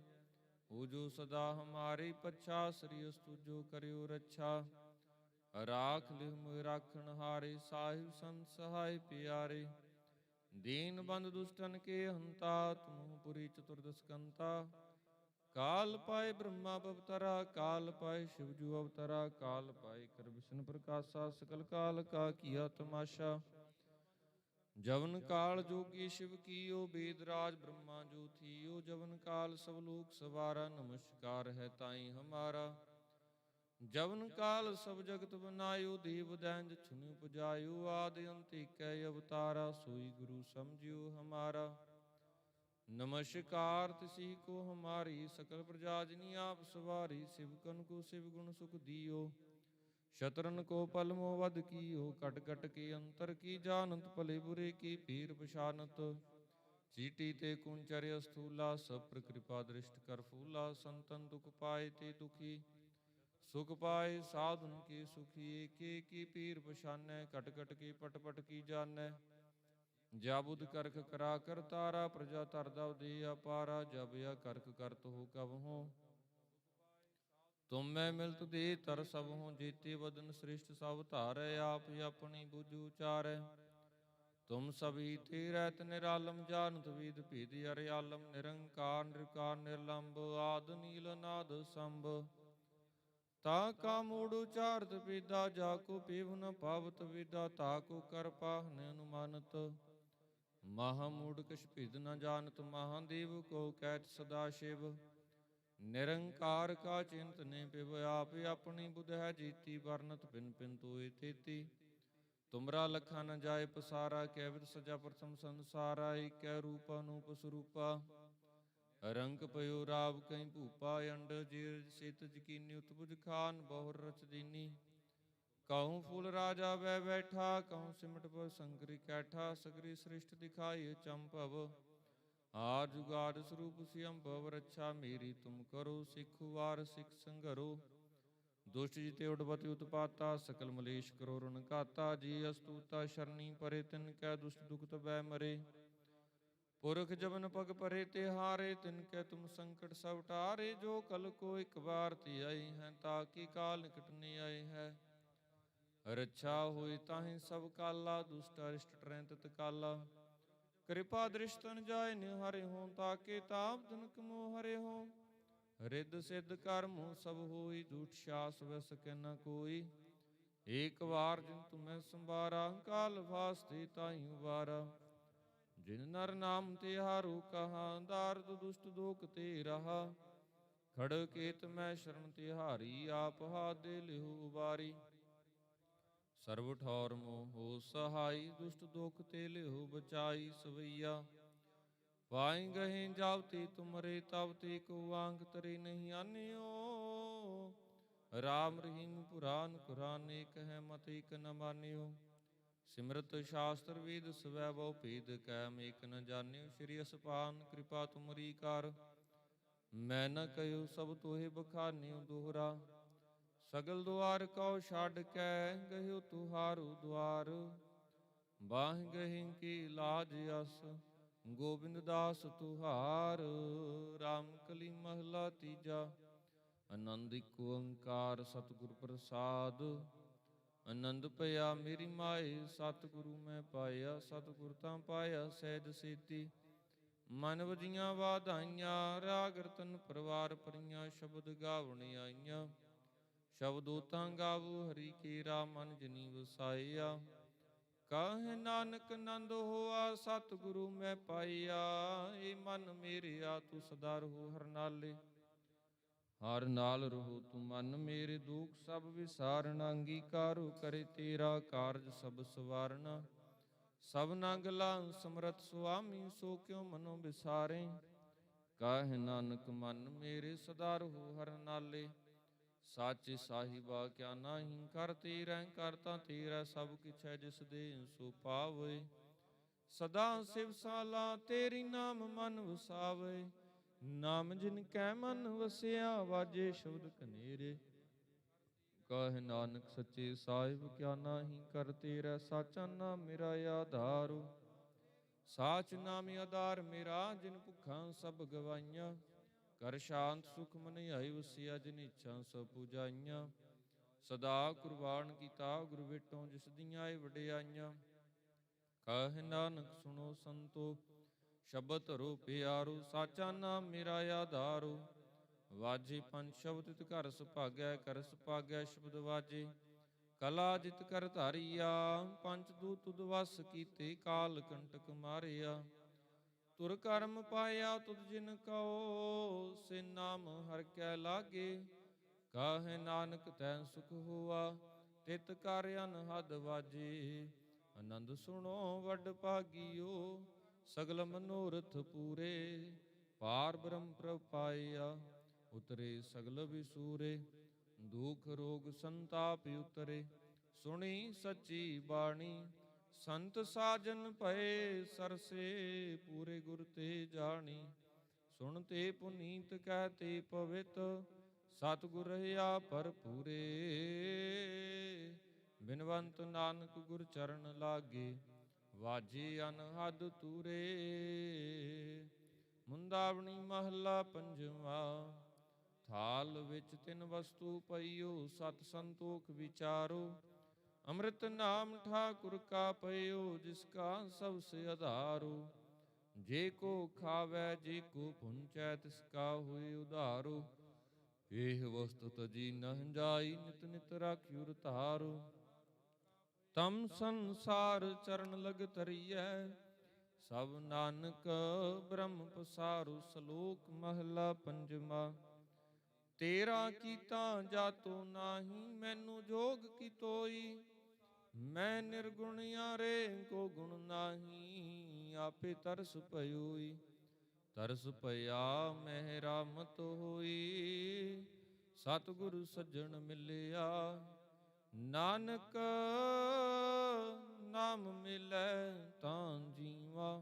ਹੋ ਜੋ ਸਦਾ ਹਮਾਰੀ ਪੱਛਾ ਸ੍ਰੀ ਅਸਤੁ ਜੋ ਕਰਿਓ ਰੱਛਾ। ਰਾਖ ਲਿਹੁ ਮੋਹਿ ਰਾਖਣ ਹਾਰੇ ਸਾਹਿਬ ਸੰਤ ਸਹਾਇ ਪਿਆਰੇ। ਦੀਨ ਬੰਦ ਦੁਸ਼ਟਨ ਕੇ ਹੰਤਾ ਤੁਮਹੁ ਪੁਰੀ ਚਤੁਰਦਸ ਕੰਤਾ। ਕਾਲ ਪਾਏ ਬ੍ਰਹਮਾ ਬਵਤਰਾ ਕਾਲ ਪਾਏ ਸ਼ਿਵ ਜੂ ਅਵਤਰਾ। ਕਾਲ ਪਾਏ ਕਰ ਵਿਸ਼ਨ ਪ੍ਰਕਾਸ਼ਾ ਸਕਲ ਕਾਲ ਕਾ ਕੀਆ ਤਮਾਸ਼ਾ। ਜਵਨ ਕਾਲ ਜੋਗੀ ਸ਼ਿਵ ਕੀਓ ਬੇਦ ਰਾਜ ਬ੍ਰਹਮਾ ਜੋ ਥੀਓ। ਜਵਨ ਕਾਲ ਸਭ ਲੋਕ ਸਵਾਰਾ ਨਮਸਕਾਰ ਹੈ ਤਾਈ ਹਮਾਰਾ। ਜਵਨ ਕਾਲ ਸਭ ਜਗਤ ਬਨਾਇਓ ਦੇਵ ਦੈਂਜ ਛੁਨਿ ਪੁਜਾਇਓ। ਆਦਿ ਅੰਤ ਏਕੈ ਅਵਤਾਰਾ ਸੋਈ ਗੁਰੂ ਸਮਝਿਓ ਹਮਾਰਾ। ਨਮਸਕਾਰ ਤਿਸੀ ਕੋ ਹਮਾਰੀ ਸਕਲ ਪ੍ਰਜਾ ਜਿਨੀ ਆਪ ਸਵਾਰੀ। ਸਿਵਕਨ ਕੋ ਸਿਵ ਗੁਣ ਸੁਖ ਦੀਓ ਸ਼ਤਰਨ ਕੋ ਪਲਮੋ ਵਧ ਕੀਓ। ਕਟ ਕਟ ਕੇ ਅੰਤਰ ਕੀ ਜਾਨਤ ਭਲੇ ਬੁਰੇ ਕੀ ਪੀਰ ਪਛਾਨਤ। ਚੀਟੀ ਤੇ ਕੁੰਚਰ ਅਸਥੂਲਾ ਸਭ ਪਰ ਕਿਰਪਾ ਦ੍ਰਿਸ਼ਟ ਕਰ ਫੂਲਾ। ਸੰਤਨ ਦੁਖ ਪਾਏ ਤੇ ਦੁਖੀ ਸੁਖ ਪਾਏ ਸਾਧਨ ਕੀ ਸੁਖੀ। ਏਕੇ ਕੀ ਪੀਰ ਪਛਾਨੈ ਕਟ ਕਟ ਕੀ ਪਟ ਪਟ ਕੀ ਜਾਣੈ। ਜਾਬੁਦ ਕਰਖ ਕਰਾ ਕਰ ਤਾਰਾ ਪ੍ਰਜਾ ਧਰਦਾ ਦੇ ਅਪਾਰਾ। ਜਬ ਆ ਕਰਖ ਕਰਤ ਹੋ ਕਬ ਹੋ ਤੁਮ ਮੈਂ ਮਿਲਤ ਦੇ ਤਰ ਸਭ ਹੋ। ਜੀਤੇ ਵਦਨ ਸ੍ਰਿਸ਼ਟ ਸਭ ਧਾਰੈ ਆਪ ਆਪਣੀ ਬੁਝ ਉਚਾਰੈ। ਤੁਮ ਸਭੀ ਤੇ ਰਹਿਤ ਨਿਰਾਲਮ ਜਾਨਤ ਵੇਦ ਭੇਦ ਅਰਿਆਲਮ। ਨਿਰੰਕਾਰ ਨਿਰਕਾਰ ਨਿਰਲੰਭ ਆਦ ਨੀਲ ਨਾਦ ਸੰਭ। ਤਾ ਕਾ ਮੂੜ ਉਚਾਰਤ ਵੇਦਾ ਜਾ ਕੋ ਪੇਵ ਨ ਪਾਵਤ ਵੇਦਾ। ਤਾ ਕੋ ਕਰ ਪਾਹਨ ਅਨੁਮਾਨਤ ਮਹਾ ਮੂੜ ਕਛ ਭੇਦ ਨ ਜਾਨਤ। ਮਹਾਦੇਵ ਕੋ ਕਹਿਤ ਸਦਾ ਸ਼ਿਵ ਨਿਰੰਕਾਰ ਕਾ ਚਿੰਤ ਨੇ ਪਿਵ। ਆਪ ਆਪਣੀ ਬੁਧ ਹੈ ਜੀਤੀ ਵਰਨਤ ਪਿਨ ਪਿਨ ਤੋਏ ਤੇਤੀ। ਤੁਮਰਾ ਲਖਾ ਨ ਜਾਏ ਪਸਾਰਾ ਕੈਵਿਦ ਸਜਾ ਪ੍ਰਥਮ ਸੰਸਾਰਾ। ਏਕੈ ਰੂਪ ਅਨੂਪ ਸਰੂਪਾ ਰੰਗ ਪਇਓ ਰਾਵ ਕਈ ਭੂਪਾ। ਅੰਡ ਜੀਰ ਸਿਤ ਜਕੀਨੀ ਉਤਪੁਜ ਖਾਨ ਬਹੁਰ ਰਚ ਦੀਨੀ। ਕਹੂੰ ਫੂਲ ਰਾਜਾ ਵੈ ਬੈਠਾ ਕਹੂੰ ਸਿਮਟ ਪਰ ਸੰਕਰੀ ਕੈਠਾ। ਸਗਰੀ ਸ੍ਰਿਸ਼ਟ ਦਿਖਾਈ ਚੰਭਵ ਆ ਜੁਗਾਦ ਸਰੂਪ ਸਿਅੰਭਵ। ਰੱਛਾ ਮੇਰੀ ਤੁਮ ਕਰੋ ਸਿੱਖ ਵਾਰ ਸਿੱਖ ਸੰਘਰੋ। ਦੁਸ਼ਟ ਜਿਤੇ ਉਡਬਤੀ ਉਤਪਾਤਾ ਸਕਲ ਮਲੇਸ਼ ਕਰੋ ਰਨ ਘਾਤਾ। ਜੀ ਅਸਤੂਤਾ ਸ਼ਰਨੀ ਪਰੇ ਤਿਨ ਕੈ ਦੁਸ਼ਟ ਦੁਖ ਤਬੈ ਮਰੇ। ਪੁਰਖ ਜਬਨ ਪਗ ਪਰੇ ਤੇ ਹਾਰੇ ਤਿਨ ਕੈ ਤੁਮ ਸੰਕਟ ਸਭ ਟਾਰੇ। ਜੋ ਕਲ ਕੋ ਇਕ ਬਾਰ ਤੇ ਆਏ ਹੈ ਤਾਕੀ ਕਾਲ ਨਿਕਟ ਨ ਆਏ ਹੈ। ਰੱਛਾ ਹੋਈ ਤਾਹੀ ਸਭ ਕਾਲਾ ਦੁਸ਼ਟ ਅਰਿਸ਼ਟ ਟਰੈ ਤਤ ਕਾਲਾ। ਕਿਰਪਾ ਦ੍ਰਿਸ਼ਟਨ ਜਾਏ ਨਿਹਾਰੇ ਹੋ ਤਾਕੇ ਤਾਪ ਜਨਕ ਮੋਹ ਹਰੇ ਹੋ। ਰਿੱਧ ਸਿੱਧ ਕਰਮ ਸਭ ਹੋਈ ਝੂਠ ਛਾਸ ਵੈ ਸਕੈ ਨ ਕੋਈ। ਏਕ ਵਾਰ ਜਿਨ ਤੁਮੈ ਸੰਭਾਰਾ ਕਾਲ ਵਾਸਤੇ ਤਾਹੀ ਉਬਾਰਾ। ਜਿਨ ਨਰ ਨਾਮ ਤਿਹਾਰੂ ਕਹਾ ਦਾਰਦ ਦੁਸ਼ਟ ਦੋਖ ਤੇ ਰਹਾ। ਖੜ ਕੇਤ ਮੈਂ ਸ਼ਰਨ ਤਿਹਾਰੀ ਆਪ ਹਾਥ ਦੇ ਲਿਹੁ ਉਬਾਰੀ। ਸਰਬ ਠੌਰ ਮੋਹ ਸਹਾਈ ਦੁਸ਼ਟ ਦੋਖ ਤੇ ਲਿਹੁ ਬਚਾਈ। ਸਵਈਆ ਪਾਈ ਗਹੇ ਜਾਵਤੀ ਤੁਮਰੇ ਤਬ ਤੇ ਕੋ ਆਂਗ ਤਰੇ ਨਹੀਂ ਆਨਿਓ। ਰਾਮ ਰਹੀਮ ਪੁਰਾਨ ਕੁਰਾਨ ਏਕ ਹੈ ਮਤ ਏਕ ਨ ਮਾਨਿਓ। ਸਿਮਰਤ ਸ਼ਾਸਤਰ ਵੇਦ ਸਵੈ ਬਹੁ ਭੇਦ ਕੈਮ ਏਕ ਨ ਜਾਣਿਓ। ਸ਼੍ਰੀ ਅਸਪਾਨ ਕਿਰਪਾ ਤੁਮਰੀ ਕਰ ਮੈਂ ਨ ਕਹਿਓ ਸਭ ਤੋਹਿ ਬਖਾਨਿਓ। ਦੋਹਰਾ ਸਗਲ ਦੁਆਰ ਕਉ ਛਾਡ ਕੈ ਗਹਿਓ ਤੁਹਾਰੂ ਦੁਆਰ। ਬਾਹਿ ਗਹੀ ਕੀ ਲਾਜ ਅਸ ਗੋਬਿੰਦ ਦਾਸ ਤੁਹਾਰ। ਰਾਮ ਕਲੀ ਮਹਲਾ ਤੀਜਾ। ਆਨੰਦ ਇਕ ਓੰਕਾਰ ਸਤਿਗੁਰ ਪ੍ਰਸਾਦ। ਆਨੰਦ ਭਇਆ ਮੇਰੀ ਮਾਏ ਸਤਿਗੁਰੂ ਮੈਂ ਪਾਇਆ। ਸਤਿਗੁਰ ਤਾਂ ਪਾਇਆ ਸਹਿਜ ਸੇਤੀ ਮਨ ਵਜੀਆਂ ਵਾਧਾਈਆਂ, ਰਾਗ ਰਤਨ ਪਰਵਾਰ ਪਰੀਆਂ, ਸ਼ਬਦ ਗਾਵਣ ਆਈਆਂ। ਸ਼ਬਦੋ ਤਾਂ ਗਾਵੋ ਹਰੀ ਕੇਰਾ, ਮਨ ਜਨੀ ਵਸਾਇਆ। ਕਾਹੇ ਨਾਨਕ ਨੰਦ ਹੋਆ, ਸਤਿਗੁਰੂ ਮੈਂ ਪਾਈਆ। ਏ ਮਨ ਮੇਰਿਆ ਤੂੰ ਸਦਾ ਰਹੋ ਹਰ ਨਾਲੇ। ਹਰ ਨਾਲ ਰਹੋ ਤੂੰ ਮਨ ਮੇਰੇ, ਦੁਖ ਸਭ ਵਿਸਾਰਨ। ਅੰਗੀਕਾਰੋ ਕਰੇ ਤੇਰਾ, ਕਾਰਜ ਸਭ ਸਵਾਰਨਾ। ਸਭਨਾ ਗਲਾ ਸਮਰਥ ਸੁਆਮੀ, ਸੋ ਕਿਉ ਮਨੋ ਵਿਸਾਰੇ। ਕਾਹੇ ਨਾਨਕ ਮਨ ਮੇਰੇ, ਸਦਾ ਰਹੋ ਹਰ ਨਾਲੇ। ਸਾਚੇ ਸਾਹਿਬਾ ਕਿਆ ਨਾਹੀ, ਕਰ ਤੇਰਾ ਕਰ ਤਾਂ ਤੇਰਾ। ਸਭ ਕਿਛ ਹੈ ਜਿਸ ਦੇ ਸੋ ਪਾਵੇ, ਸਦਾ ਸਿਵ ਸਾਲਾ ਤੇਰੀ ਨਾਮ ਮਨ ਵਸਾਵੇ। ਨਾਮ ਜਿਨ ਕੈ ਮਨ ਵਸਿਆ, ਵਾਜੇ ਸ਼ਬਦ ਕਨੇਰੇ। ਕਾਹੇ ਨਾਨਕ ਸੱਚੇ ਸਾਹਿਬ ਕਿਆ ਨਾਹੀ, ਕਰ ਤੇਰਾ ਸਾਚਾ ਨਾਮ ਮੇਰਾ ਆਧਾਰੁ। ਸਾਚ ਨਾਮ ਆਧਾਰ ਮੇਰਾ, ਜਿਨ ਭੁੱਖਾਂ ਸਭ ਗਵਾਈਆਂ। ਕਰ ਸ਼ਾਂਤ ਸੁਖ ਮਨ ਆਈ ਵਸਿਆ, ਜਿਨ ਇੱਛਾ ਸਭ ਪੁਜਾਈਆਂ। ਸਦਾ ਕੁਰਬਾਨ ਕੀਤਾ ਗੁਰ ਵਿਟੋ, ਜਿਸ ਦੀਆਂ ਆਏ ਵਡਿਆਈਆਂ। ਕਾਹੇ ਨਾਨਕ ਸੁਣੋ ਸੰਤੋ, ਸ਼ਬਦ ਧਰੋ ਪਿਆਰੋ। ਸਾਚਾ ਨਾਮ ਮੇਰਾ ਆਧਾਰੁ। ਵਾਜੇ ਪੰਜ ਸ਼ਬਦ ਤਿਤ ਘਰ ਸੁਭਾਗੈ, ਕਰ ਸੁਭਾਗੈ ਸ਼ਬਦ ਵਾਜੇ। ਕਲਾ ਜਿਤ ਕਰ ਧਾਰੀਆ, ਪੰਚ ਦੂਤ ਤੁਧ ਵਸ ਕੀਤੇ। ਕਾਲ ਕੰਟਕ ਮਾਰਿਆ, ਤੁਰ ਕਰਮ ਪਾਇਆ ਤੁਧ ਜਿਨ ਕਉ। ਸੇ ਨਾਮ ਹਰਿ ਕੈ ਲਾਗੇ, ਕਾਹੇ ਨਾਨਕ ਤੈ ਸੁਖ ਹੋਆ। ਤਿਤ ਕਰ ਅਨਹਦ ਵਾਜੇ। ਆਨੰਦ ਸੁਣੋ ਵੱਡ ਭਾਗੀਓ, ਸਗਲ ਮਨੋਰਥ ਪੂਰੇ। ਪਾਰ ਬ੍ਰਹਮ ਪ੍ਰਭ ਪਾਇਆ, ਉਤਰੇ ਸਗਲ ਵਿਸੂਰੇ। ਦੁਖ ਰੋਗ ਸੰਤਾਪ ਉਤਰੇ, ਸੁਣੀ ਸੱਚੀ ਬਾਣੀ। ਸੰਤ ਸਾਜਨ ਭਏ ਸਰਸੇ, ਪੂਰੇ ਗੁਰ ਤੇ ਜਾਣੀ। ਸੁਣ ਤੇ ਪੁਨੀਤ ਕਹਿ ਤੇ ਪਵਿੱਤ, ਸਤਿਗੁਰ ਰਹਾ ਭਰਪੂਰੇ। ਬਿਨਵੰਤ ਨਾਨਕ ਗੁਰ ਚਰਨ ਲਾਗੇ, ਵਾਜੇ ਅਨਹਦ ਤੂਰੇ। ਮੁੰਦਾਵਣੀ ਮਹੱਲਾ ਪੰਜਵਾ। ਥਾਲ ਵਿੱਚ ਤਿੰਨ ਵਸਤੂ ਪਈਓ, ਸਤ ਸੰਤੋਖ ਵਿਚਾਰੋ। ਅੰਮ੍ਰਿਤ ਨਾਮ ਠਾਕੁਰ ਕਾ ਪਈਓ, ਜਿਸ ਕਾ ਸਭ ਸੇ ਆਧਾਰੋ। ਜੇ ਕੋ ਖਾਵੈ ਜੇ ਕੋ ਪੁੰਚੈ, ਤਿਸ ਕਾ ਹੋਏ ਉਧਾਰੋ। ਇਹ ਵਸਤੁ ਤਜੀ ਨਹਿ ਜਾਈ, ਨਿਤ ਨਿਤ ਰਾਖਿਉ ਧਾਰੋ। ਤਮ ਸੰਸਾਰ ਚਰਨ ਲਗ ਤਰੀਐ, ਸਭ ਨਾਨਕ ਬ੍ਰਹਮ ਪਸਾਰੂ। ਸ਼ਲੋਕ ਮਹਲਾ ਪੰਜਵਾ। ਤੇਰਾ ਕੀਤਾ ਜਾਤੋ ਨਾਹੀ, ਮੈਨੂੰ ਜੋਗ ਕੀ ਤੋਈ। ਮੈਂ ਨਿਰਗੁਣ ਆਰੇ ਕੋ ਗੁਣ ਨਾਹੀ, ਆਪੇ ਤਰਸ ਭਇਓਈ। ਤਰਸ ਭਇਆ ਮਹਿ ਰਾਮਤ ਹੋਈ, ਸਤਿਗੁਰ ਸੱਜਣ ਮਿਲਿਆ। ਨਾਨਕ ਨਾਮ ਮਿਲੈ ਤਾਂ ਜੀਵਾ,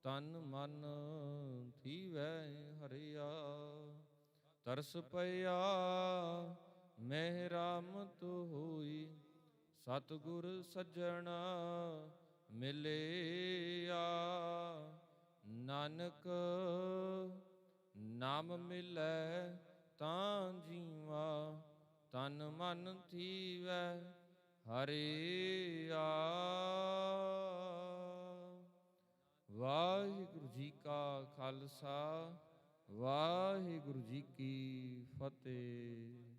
ਤਨ ਮਨ ਥੀਵੈ ਹਰਿਆ। ਤਰਸ ਭਇਆ ਮਹਿ ਰਾਮਤ ਹੋਈ, ਸਤਿਗੁਰ ਸੱਜਣ ਮਿਲਿਆ। ਨਾਨਕ ਨਾਮ ਮਿਲੈ ਤਾਂ ਜੀਵਾ, ਤਨ ਮਨ ਥੀਵੈ ਹਰਿਆ। ਵਾਹਿਗੁਰੂ ਜੀ ਕਾ ਖਾਲਸਾ, ਵਾਹਿਗੁਰੂ ਜੀ ਕੀ ਫਤਿਹ।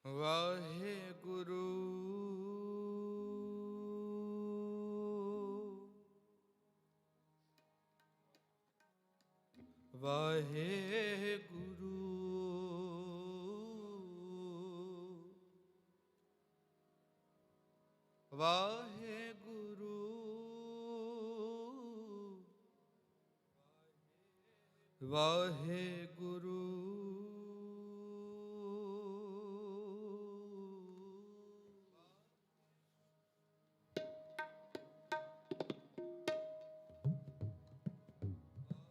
ਵਾਹਿਗੁਰੂ ਵਾਹਿਗੁਰੂ ਵਾਹਿਗੁਰੂ ਵਾਹਿਗੁਰੂ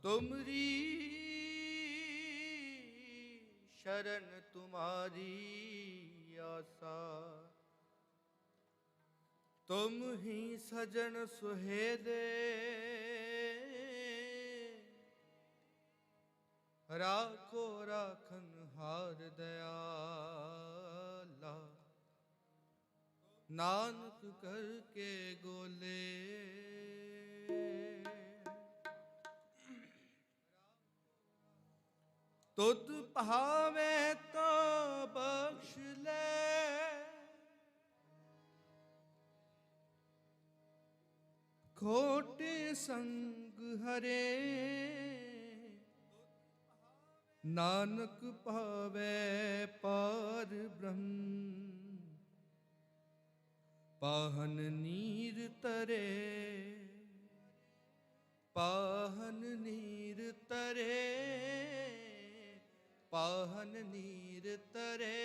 तुमरी शरण तुम्हारी आसा, तुम ही सजन सुहेदे, राखो राखन हार दयाला, नानक करके गोले। तुद भावे तो बख्श ले, खोटे संग हरे, नानक पावे पार ब्रह्म, पाहन नीर तरे, पाहन नीर तरे, पाहन नीर तरे,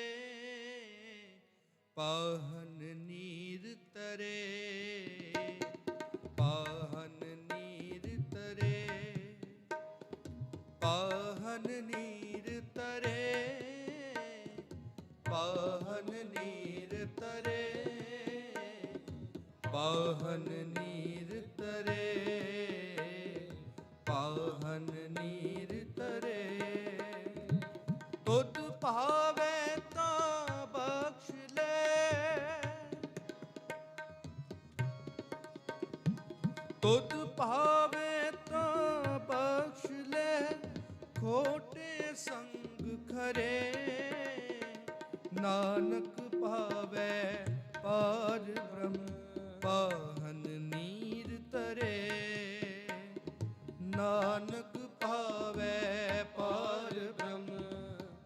पाहन नीर तरे, पाहन नीर तरे, पाहन नीर तरे, पाहन नीर तरे, पाहन नीर तरे, पाहन नीर तरे। तुद भावे ता बख्श ले, तुद भावे ता बख्श ले, खोटे संग खरे, नानक पावे पार ब्रह्म, पाहन नीर तरे, नानक पावे पार ब्रह्म,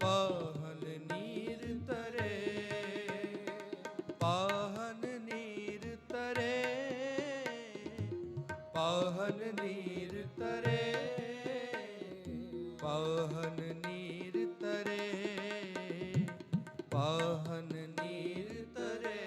पाहन नीर तरे, पाहन नीर तरे, पाहन नीर तरे, पाहन नीर तरे, पाहन नीर तरे।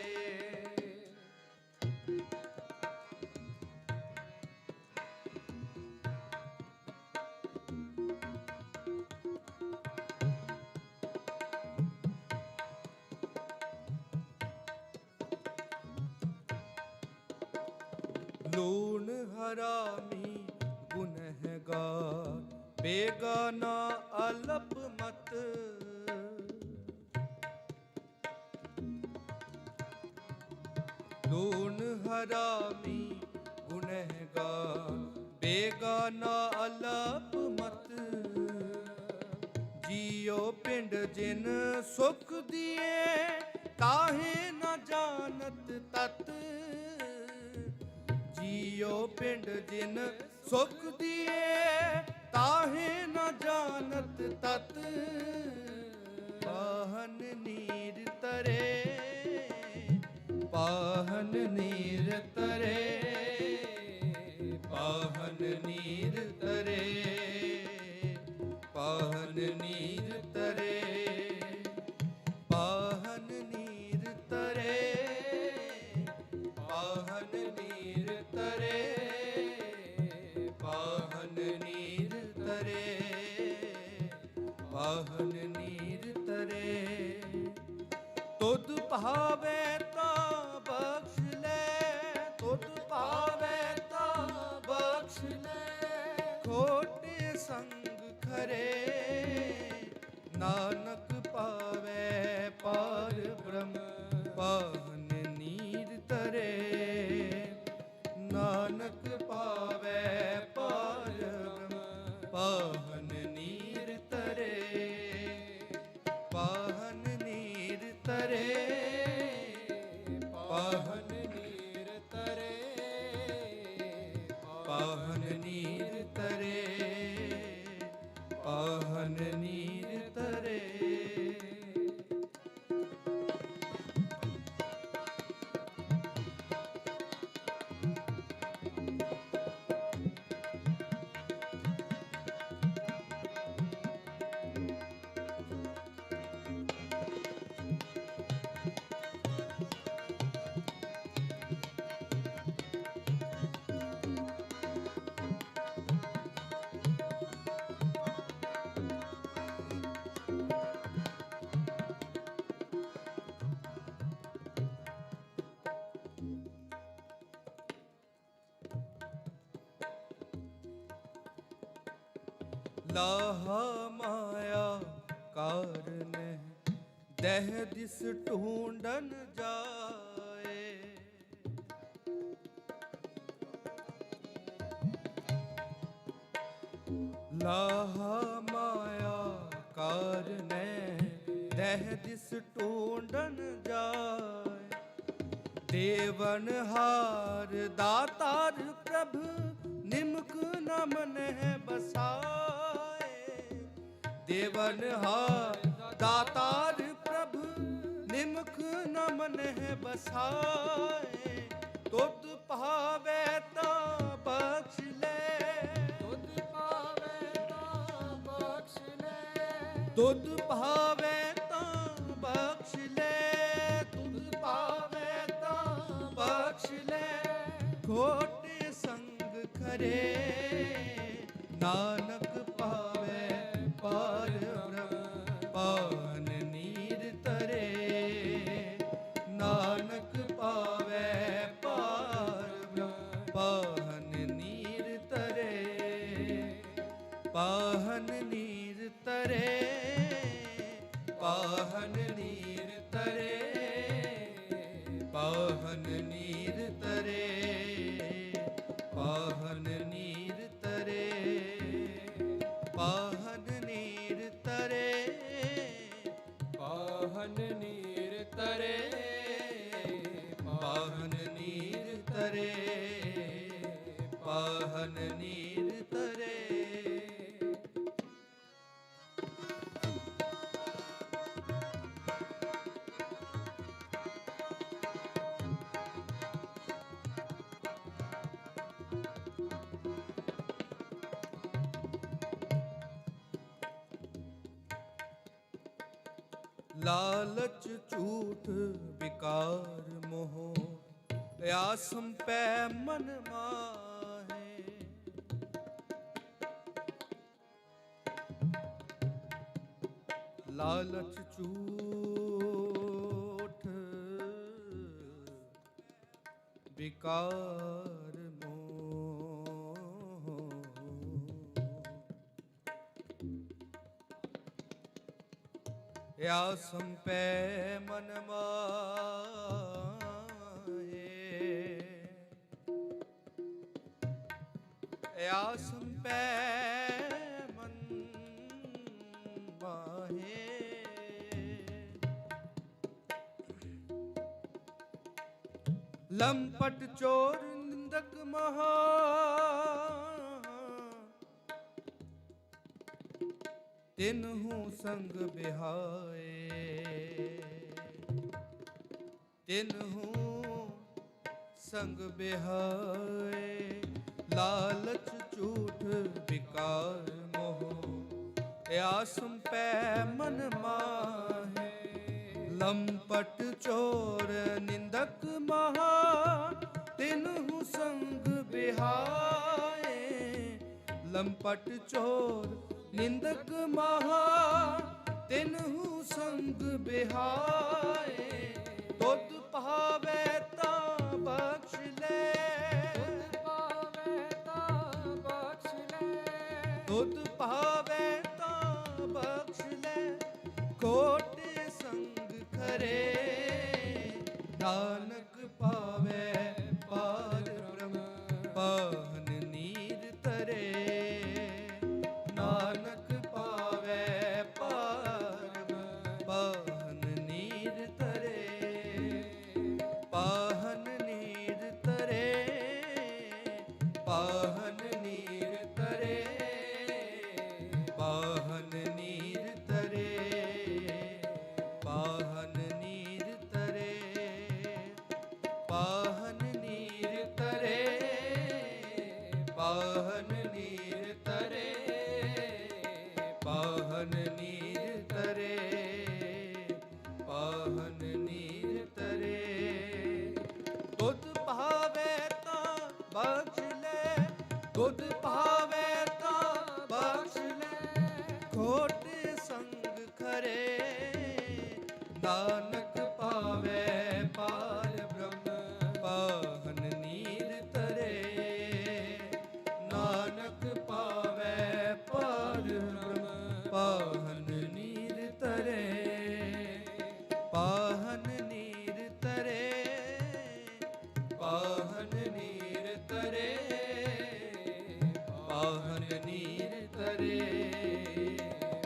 लूण हरामी गुनहगार, बेगाना अलप मत, लूण हरामी गुनहगार, बेगाना अलप मत, जियो पिंड जिन सुख दिए, काहे न जानत तत, जियो पिंड जिन सुख दिए, ताहे न जानत तत, पाहन नीर तरे, पाहन नीर तरे, पाहन नीर तरे, पाहन नीर तरे, पाहन नीर तरे, पाहन नीर तरे, पाहन नीर तरे, पाहन नीर तरे। तुद भावे ता बख्श ले, तुद भावे ता बख्श ले, खोटे संग खरे, नानक पावे पार ब्रह्म, पाहन नीर तरे, नानक पावे पार ब्रह्म, पाहन नीर तरे, पाहन नीर ਤਰੇ, ਪਾਹਨ ਨੀਰ ਤਰੇ, ਪਾਹਨ ਨੀਰ ਤਰੇ, ਪਾਹਨ ਨੀਰ ਤਰੇ। ਲਾਹਾ ਮਾਇਆ ਕਾਰਨ ਦਹਿ ਦਿਸ ਢੂੰਡਨ ਜਾਏ, ਲਾਹਾ ਮਾਇਆ ਕਾਰਨ ਦਹਿ ਦਿਸ ਢੂੰਡਨ ਜਾਏ। ਦੇਵਨ ਹਾਰ ਦਾਤਾਰ ਪ੍ਰਭ ਨਿਮਕ ਨ ਮਨਹਿ ਬਸਾਏ, ਦੇਵਨ ਹਾਰ ਦਾਤਾਰ ਪ੍ਰਭ ਨਿਮਕ ਨ ਮਨਹਿ ਬਸਾਏ। ਤੁਧ ਭਾਵੇ ਤਾਂ ਬਖਸ਼ ਲੈ, ਤੁਧ ਭਾਵੇ ਤਾਂ ਬਖਸ਼ ਲੈ, ਤੁਧ ਭਾਵੇ ਤਾਂ ਬਖਸ਼ ਲੈ, ਤੁਧ ਭਾਵੇ ਤਾਂ ਬਖਸ਼ ਲੈ। ਖੋਟੇ ਸੰਗ ਖਰੇ ਨਾਨਕ ਪਾਵੇ ਪਾਰ ਬ੍ਰਹਮ, ਪਾਵਨ ਨੀਰ ਤਰੇ, ਨਾਨਕ ਪਾਵੇ ਪਾਰ ਬ੍ਰਹਮ, ਪਾਵਨ ਨੀਰ ਤਰੇ, ਪਾਹਨ ਨੀਰ ਤਰੇ, ਪਾਹਨ ਨੀਰ ਤਰੇ, ਪਾਹਨ ਨੀਰ ਤਰੇ, ਪਾਹਨ ਨੀਰ ਤਰੇ, ਪਾਹਨ ਨੀਰ ਤਰੇ, ਪਾਹਨ ਨੀਰ ਤਰੇ, ਪਾਹਨ ਨੀਰ ਤਰੇ, ਪਾਹਨ ਨੀਰ ਤਰੇ। ਲਾਲਚ ਝੂਠ ਵਿਕਾਰ ਮੋਹ ਆਸਮ ਪੈ ਮਨ ਮਾਹੇ, ਲਾਲਚ ਝੂਠ ਵਿਕਾਰ ਮੋਹ ਆਸਮ ਪੈ ਮਨ ਮਾਹੇ, ਆਸਮ ਪੈ ਮਨ ਮਾਹੇ। ਲੰਪਟ ਚੋਰ ਨਿੰਦਕ ਮਹਾ, ਤਿਨਹੂ ਸੰਗ ਬਿਹਾਏ, ਤਿਨਹੂ ਸੰਗ ਬਿਹਾਏ। ਲਾਲਚ ਝੂਠ ਵਿਕਾਰ ਮੋਹ ਆਸਮ ਪੈ ਮਨ ਮਾਹੇ, ਲੰਪਟ ਚੋਰ ਨਿੰਦਕ ਮਹਾ, ਤਿਨਹੂ ਸੰਗ ਬਿਹਾਏ। ਲੰਪਟ ਚੋਰ ਨਿੰਦਕ ਮਹਾ, ਤਿਨਹੂ ਸੰਗ ਬਿਹਾਏ। ਤੁਧ ਭਾਵੇ ਤਾਂ ਬਖਸ਼ ਲੈ, ਤੁਧ ਭਾਵੇ ਤਾਂ ਬਖਸ਼ ਲੈ, ਤੁਧ ਭਾਵੇ ਤਾਂ ਬਖਸ਼ ਲੈ। ਕੋਟੇ ਸੰਗ ਖਰੇ ਨਾਨਕ ਪਾਵੇ ਪਾਰ ਬ੍ਰਹਮ, ਪਾਹਨ ਨੀਰ ਤਰੇ, ਨਾਨਕ ਪਾਵੇ ਪਾਰ ਬ੍ਰਹਮ, ਪਾਹਨ ਨੀਰ ਤਰੇ। पाहन नीर तरे। तुध भावे ता बख्श ले, तुध भावे ता बख्श ले, खोट संग खरे। नानक पावे पार ब्रह्म पाहन नीर तरे। नानक पावे पार ब्रह्म पाहन नीर तरे। पाहन नीर तरे, पाहन नीर तरे, पाहन नीर तरे,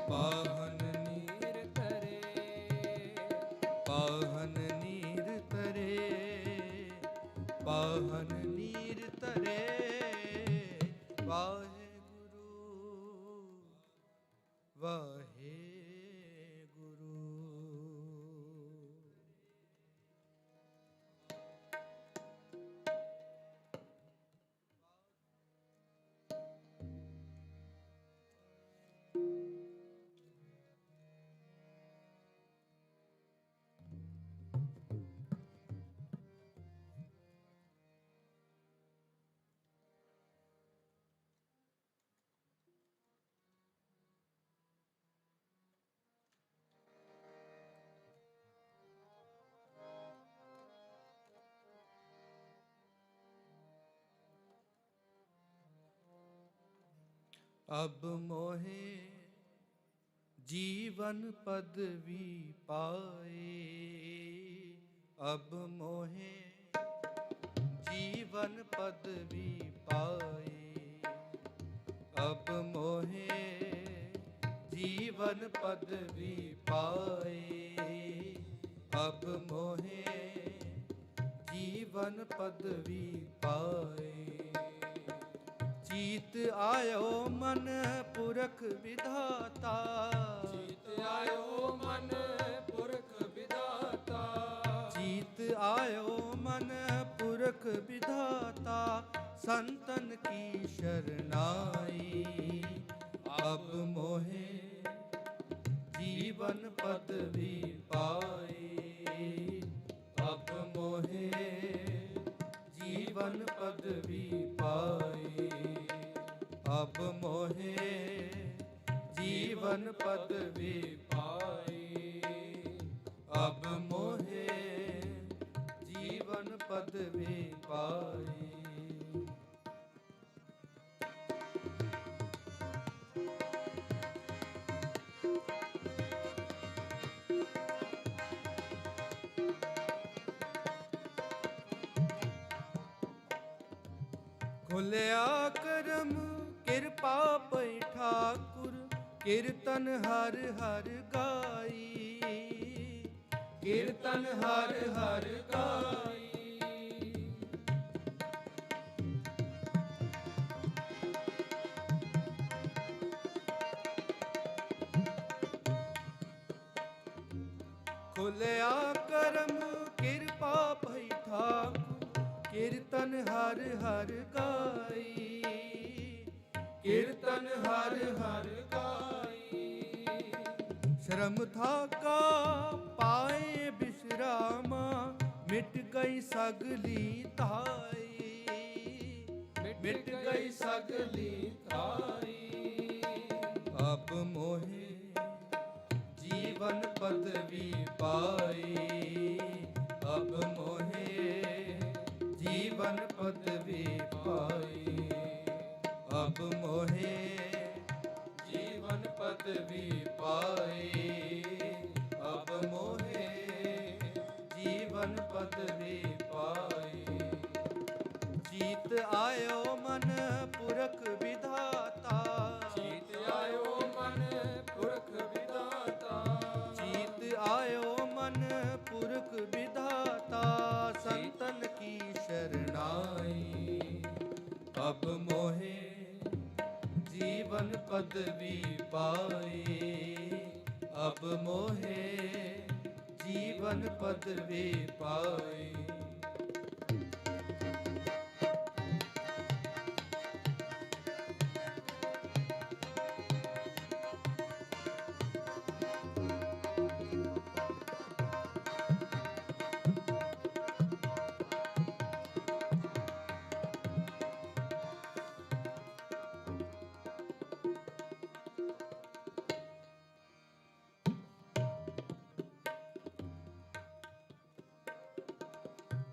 पाहन नीर तरे, पाहन नीर तरे, पाहन नीर तरे। वाहे गुरु, वाहे गुरु। अब मोहे जीवन पदवी पाए। अब मोहे जीवन पदवी पाए। अब मोहे जीवन पदवी पाए। अब मोहे जीवन पदवी पाए। जीत आयो मन पुरख विधाता। जीत आयो मन पुरख विधाता। जीत आयो मन पुरख विधाता। संतन की शरणाई। अब मोहे जीवन पदवी पाई। अब मोहे जीवन पदवी पाई। अब मोहे जीवन पदवी पाई। अब मोहे जीवन पदवी पाई। खुलिया करम कृपा पै ठाकुर। कीर्तन हर हर गाई। कीर्तन हर हर गाई। खुलिया करम कृपा पै ठाकुर। कीर्तन हर हर गाई। कीर्तन हर हर गाई। श्रम था का पाए विश्रामा। मिट गई सगली ताई। मिट गई सगली ताई। अब मोहे जीवन पदवी पाई। अब मोहे जीवन पदवी पाई। अब मोहे जीवन पदवी पाई। अब मोहे जीवन पदवी पाई। जीत आयो मन पुरख विधाता। जीत आयो मन पुरख विधाता। जीत आयो मन पुरख विधाता। संतन की शरणाई। अब मोहे जीवन पदवी पाई। अब मोहे जीवन पदवी पाई।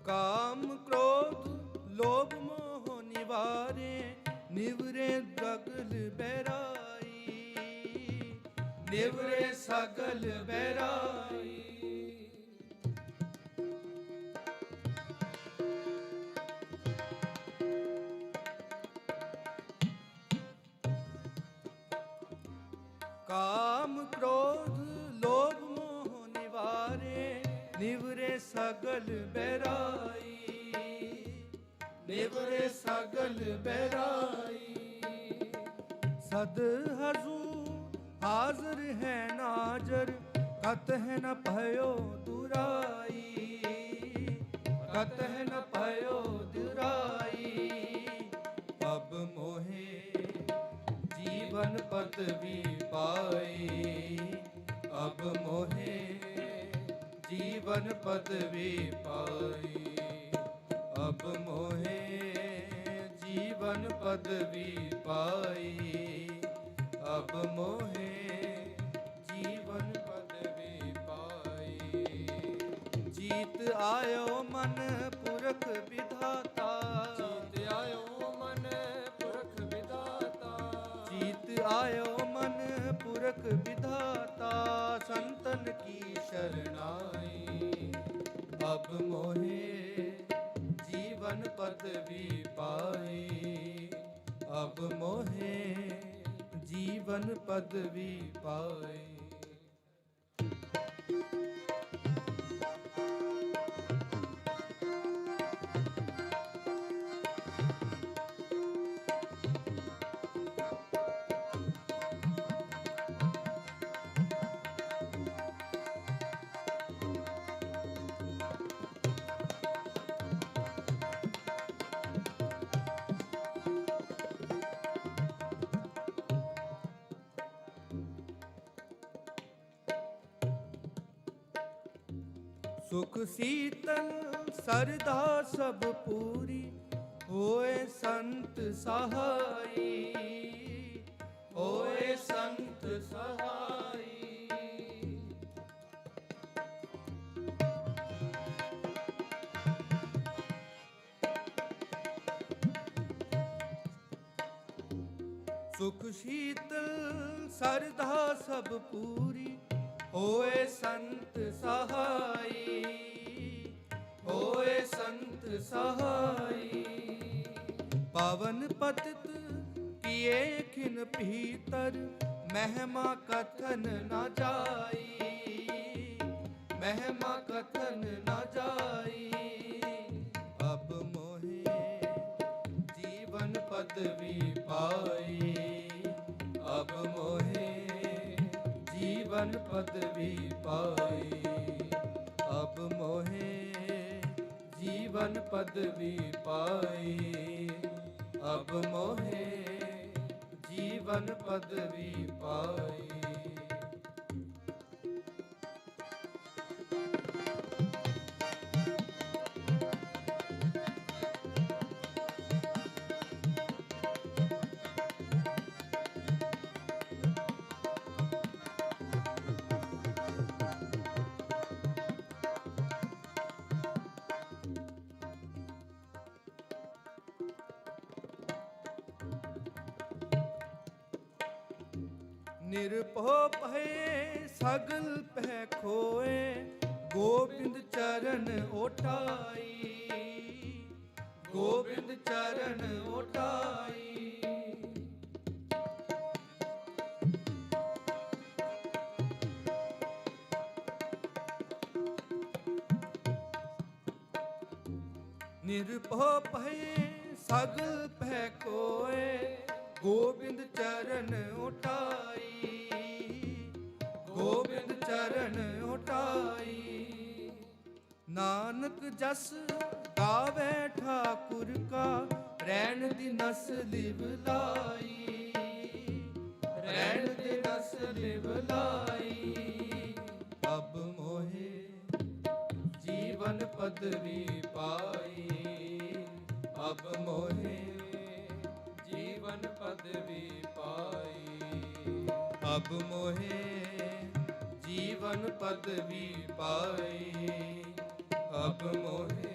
काम क्रोध लोभ मोह निवारे, निवरे सगल बैराई, निवरे सगल बैराई। काम क्रोध लोभ मोह निवारे, निवरे सगल बैराई, निवरे सगल बैराई। सद हजूर हाजिर है नाजर, कत है न भयो दुराई, कत है न भयो दुराई। अब मोहे जीवन पदवी पाई, अब मोहे जीवन पदवी पाई, अब मोहे जीवन पदवी पाई, अब मोहे जीवन पदवी पाई। जीत आयो मन पुरख विधाता, जीत आयो मन पुरख विधाता, जीत आयो मन पुरख विधाता, संतन की शरणाई। अब मोहे जीवन पदवी पाई, अब मोहे जीवन पदवी पाई। सुख शीतल सरदा सब पूरी, होए संत सहाई, होए संत सहाई। सुख शीतल सरदा सब पूरी, होए संत सहाई, होए संत सहाई। पावन पतित किए खिन भीतर, महिमा कथन न जाई, महिमा कथन न जाई। अब मोहे जीवन पदवी पाई, अब मोहे जीवन पदवी पाई, अब मोहे जीवन पदवी पाई, अब मोहे जीवन पदवी पाई। निरभो भये सगल पह खोए, गोविंद चरण ओटाई, गोविंद चरण ओटाई। निरभो भये सगल पह खोए, गोविंद चरण ओटाई, गोविंद चरण ओटाई। नानक जस गावे ठाकुर का, रैन दी नस लिवलाई, रैन दी नस लिवलाई। अब मोहे जीवन पदवी पाई, अब मोहे जीवन पदवी पाई, अब मोहे जीवन पदवी पाई, अब मोहे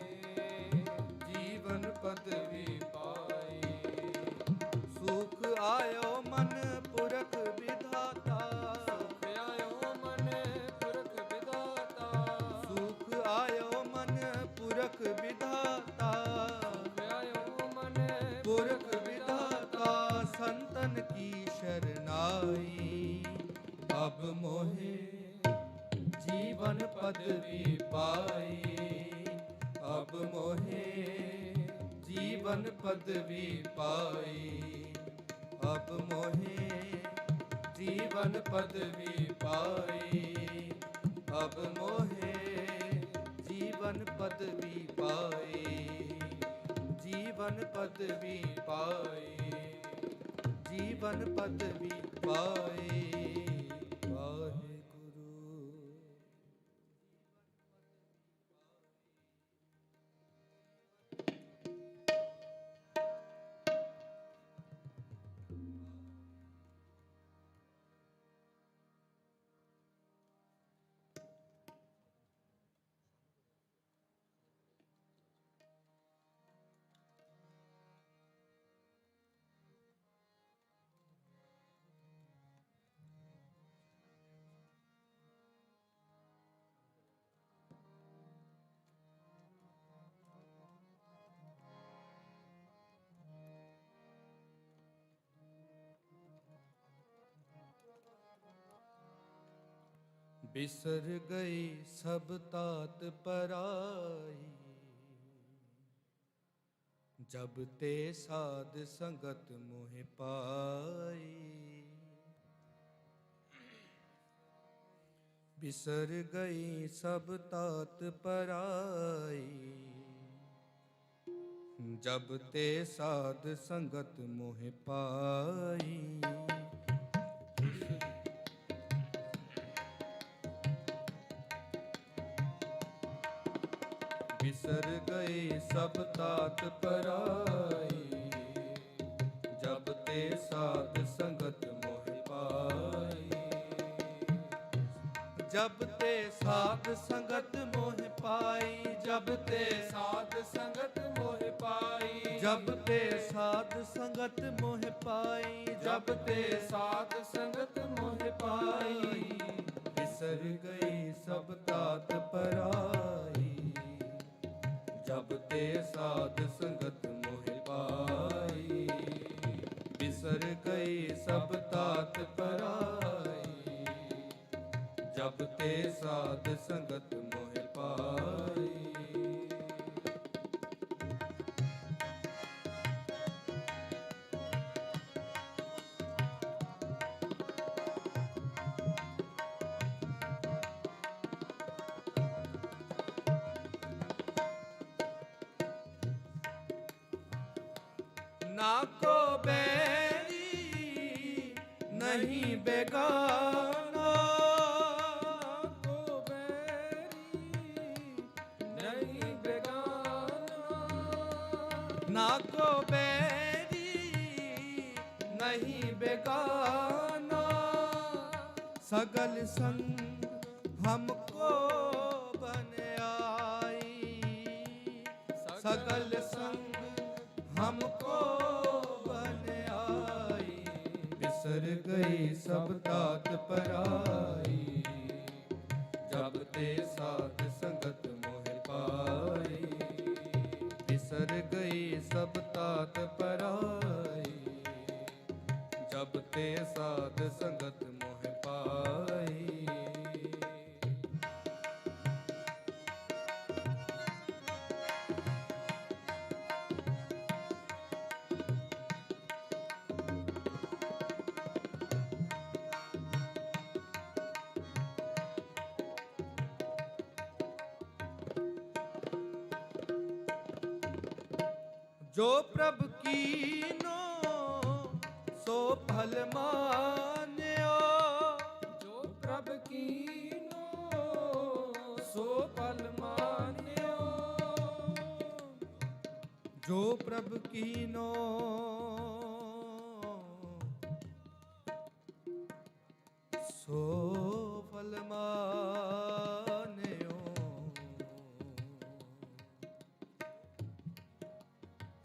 पदवी पाई, अब मोहे जीवन पदवी पाई, अब मोहे जीवन पदवी पाई, अब मोहे जीवन पदवी पाई, जीवन पदवी पाई, जीवन पदवी पाई। वाहेगुरु। बिसर गई सब तात पराई, जब ते साध संगत मोहि पाई, बिसर गई सब तात पराई, जब ते साध संगत मोहि पाई, बिसर गए सब तात पराई, जब ते साध संगत मोह पाई, जब ते साध संगत मोह पाई, जब ते साध संगत मोह पाई, जब ते साध संगत मोह पाई, जब ते साध संगत मोह पाई, बिसर गई सब तात पराई, जब ते साध संगत मोह पाई, बिसर गई सब तात पराई, जब ते साध संगत मोह पाई। ना को बैरी नहीं बेगाना, को बैरी नहीं बेगाना, ना को बैरी नहीं बेगाना, सगल संग हमको बन आई, सगल संग हमको बन आई, बिसर गई सब तात पराई, जब ते साध संगत मोह पाई, बिसर गई सब तात पराई, जब ते साध संगत मोह पाई। जो प्रभु कीनो सो फल मान्यो, जो प्रभु कीनो सो फल मान्यो, जो प्रभु कीनो सो फल मान्यो,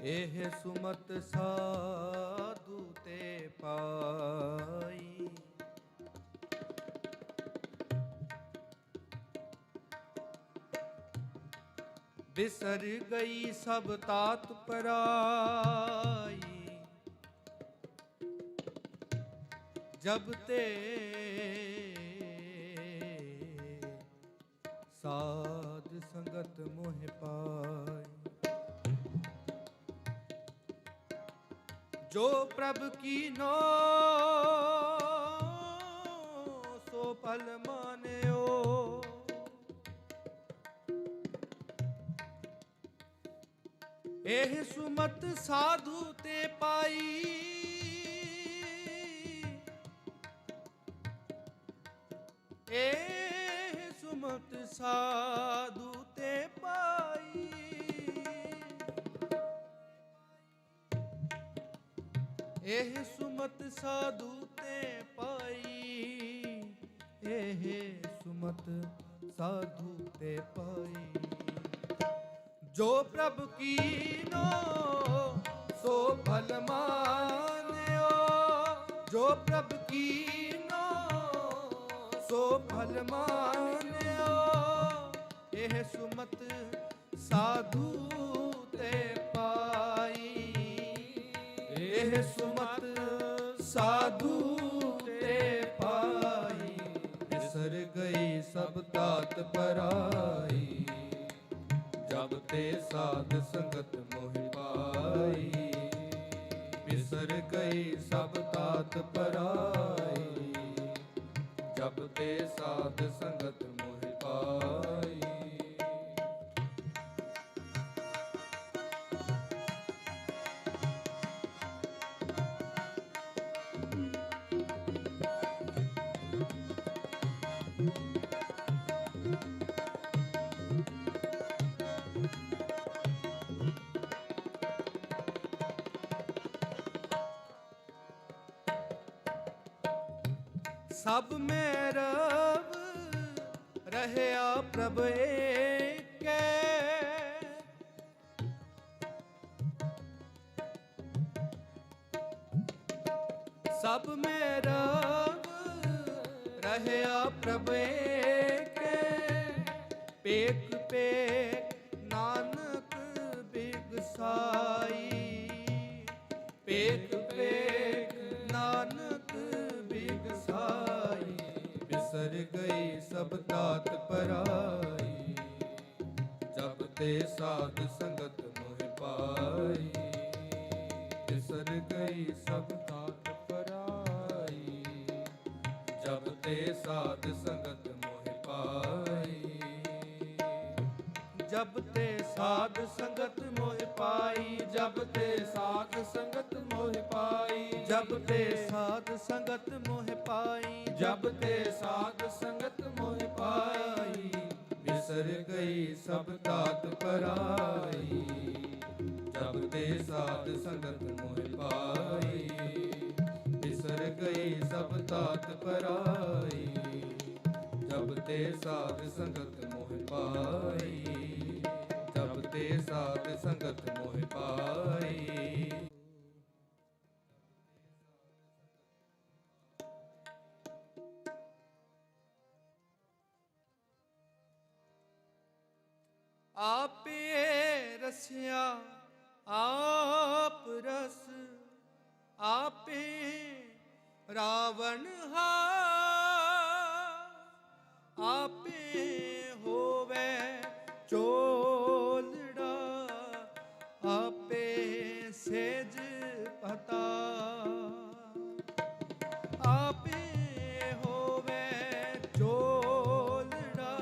एह सुमत साधु ते पाई, बिसर गई सब तात पराई, जब ते ਸੰਗਤ ਮੋਹਿ ਪਾਈ। ਜੋ ਪ੍ਰਭ ਕੀਨੋ ਸੋ ਫਲ ਮਾਨਿਓ। ਇਹ ਸੁਮਤ ਸਾਧੂ ਤੇ ਪਾਈ। ਇਹ ਸੁਮਤ ਸਾਧੂ ਤੇ ਪਾਈ। ਇਹ ਸੁਮਤ ਸਾਧੂ ਤੇ ਪਾਈ। ਇਹ ਸੁਮਤ ਸਾਧੂ ਤੇ ਪਾਈ। ਜੋ ਪ੍ਰਭ ਕੀਨੋ ਸੋ ਫਲ ਮਾਨਿਓ। ਜੋ ਪ੍ਰਭ ਕੀਨੋ ਸੋ ਫਲ ਮਾਨਿਓ। ਇਹ ਸੁਮਤ ਸਾਧੂ ਤੇ ਪਾਈ। ਇਹ ਸੁਮਤ ਸਾਧੂ ਤੇ ਪਾਈ। ਵਿਸਰ ਗਈ ਸਭ ਤਾਤ ਪਰਾਈ। ਜਬ ਤੇ ਸਾਧ ਸੰਗਤ ਮੋਹਿ ਪਾਈ। ਵਿਸਰ ਗਈ ਸਭ ਤਾਤ ਪਰਾਈ। ਜਬ ਤੇ ਸਾਧ ਸੰਗਤ ਮੋਹਿ ਪਾਈ। ਸਭ ਮੈਂ ਰਵ ਰਹਿਆ ਪ੍ਰਭ ਏਕੈ। ਸਭ ਮੈਂ ਰਵ ਰਹਿਆ ਪ੍ਰਭ ਏਕੈ। ਪੇਖ ਪੇਖ ਨਾਨਕ ਬਿਗਸਾਈ। ਪੇਖ ਪੇਖ ਨਾਨਕ ਬਿਗਸਾਈ। ਬਿਸਰ ਗਈ ਸਭ ਤਾਤ ਪਰਾਈ। ਜਬ ਤੇ ਸਾਧ ਸੰਗਤ ਮੋਹਿ ਪਾਈ। ਬਿਸਰ ਗਈ ਸਭ ਤਾਤ ਪਰਾਈ। ਜਬ ਤੇ ਸਾਧ ਸੰਗਤ ਮੋਹਿ ਪਾਈ। ਜਬ ਤੇ ਸਾਧ ਸੰਗਤ ਮੋਹਿ ਪਾਈ। ਜਬ ਤੇ ਸਾਧ ਸੰਗਤ ਮੋਹਿ ਪਾਈ। ਜਬ ਤੇ ਸਾਧ ਸੰਗਤ ਮੋਹਿ ਪਾਈ। ਜਬ ਤੇ ਸਾਧ ਸੰਗਤ ਮੋਹਿ ਪਾਈ। ਬਿਸਰ ਗਈ ਸਭ ਤਾਤ ਪਰਾਈ। ਜਬ ਤੇ ਸਾਧ ਸੰਗਤ ਮੋਹਿ ਪਾਈ। ਬਿਸਰ ਗਈ ਸਭ ਤਾਤ ਪਰਾਈ। ਜਬ ਤੇ ਸਾਧ ਸੰਗਤ ਮੋਹਿ ਪਾਈ। ਜਬ ਤੇ ਸਾਧ ਸੰਗਤ ਮੋਹਿ ਪਾਈ। ਆਪੇ ਰਸਿਆ ਆਪ ਰਸ। ਆਪੇ ਰਾਵਣ ਹਾਰ। ਆਪੇ ਹੋਵੇ ਚੋਲੜਾ। ਆਪੇ ਸੇਜ ਪਤਾ। ਆਪੇ ਹੋਵੇ ਚੋਲੜਾ।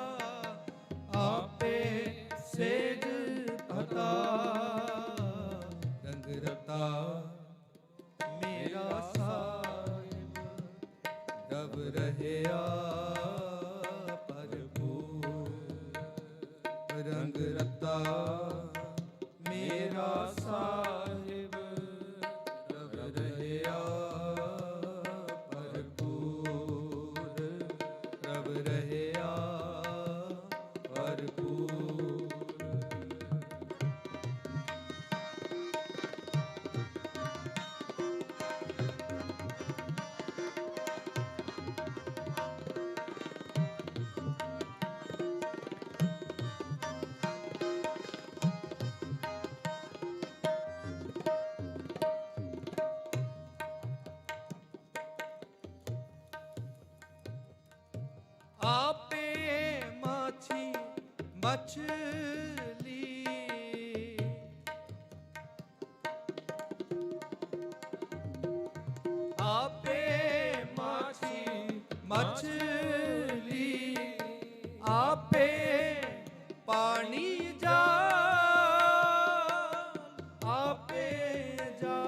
ਆਪੇ ਸੇਜ ਪਤਾ। ਰੰਗ ਰਤਾ ਮੇਰਾ ਸਾਹਿਬ। ਰਬ ਰਹਿਆ ਭਰਪੂਰ। ਰੰਗ ਰਤਾ ਮੇਰਾ ਸਾਹਿਬ। ਰਬ ਰਹਿਆ ਭਰਪੂਰ। ਰਬ ਰਹਿਆ ਭਰਪੂਰ। ਮਛਲੀ ਆਪੇ ਮਾਛੀ ਮਛਲੀ ਆਪੇ ਪਾਣੀ ਜਾ ਆਪੇ ਜਾ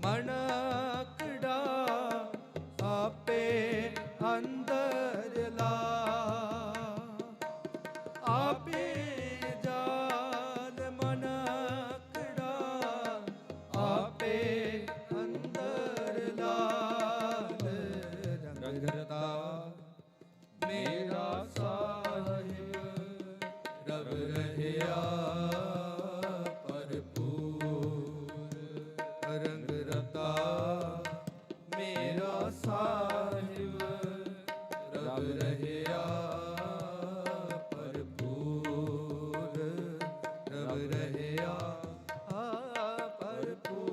ਮਣਕੜਾ ਆਪੇ ਅੰਦਰ ਲਾ ਆਪੇ ਜਾਲ ਮਣਕੜਾ ਆਪੇ ਅੰਦਰ ਲਾਲ ਰੰਗ ਰਤਾ ਮੇਰਾ ਸਾਹਿਬ ਰਬ ਰਹਿਆ ਭਰਪੂਰ ਰੰਗ ਰਤਾ ਮੇਰਾ ਸਾਹਿਬ ਰਬ ਰਹਿਆ ਭਰਪੂਰ ਰਬ ਰਹਿਆ ਭਰਪੂਰ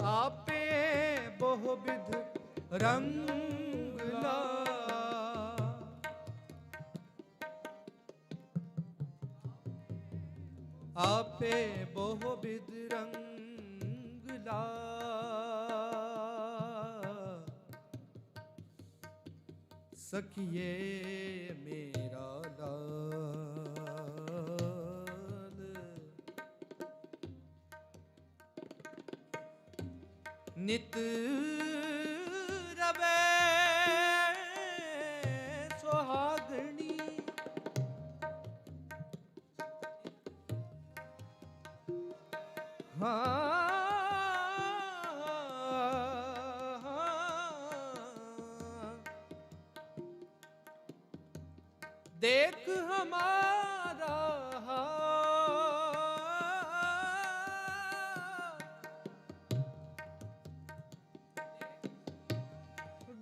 ਆਪੇ ਬਹੁ ਵਿਧ ਰੰਗ ਲਾ ਆਪੇ ਬਹੁ ਵਿਧ ਰੰਗ ਲਾ ਸਖੀਏ ਮੇਰਾ ਲਾਲ ਨਿਤ ਰਵੇ ਸੁਹਾਗਣੀ देख हमारा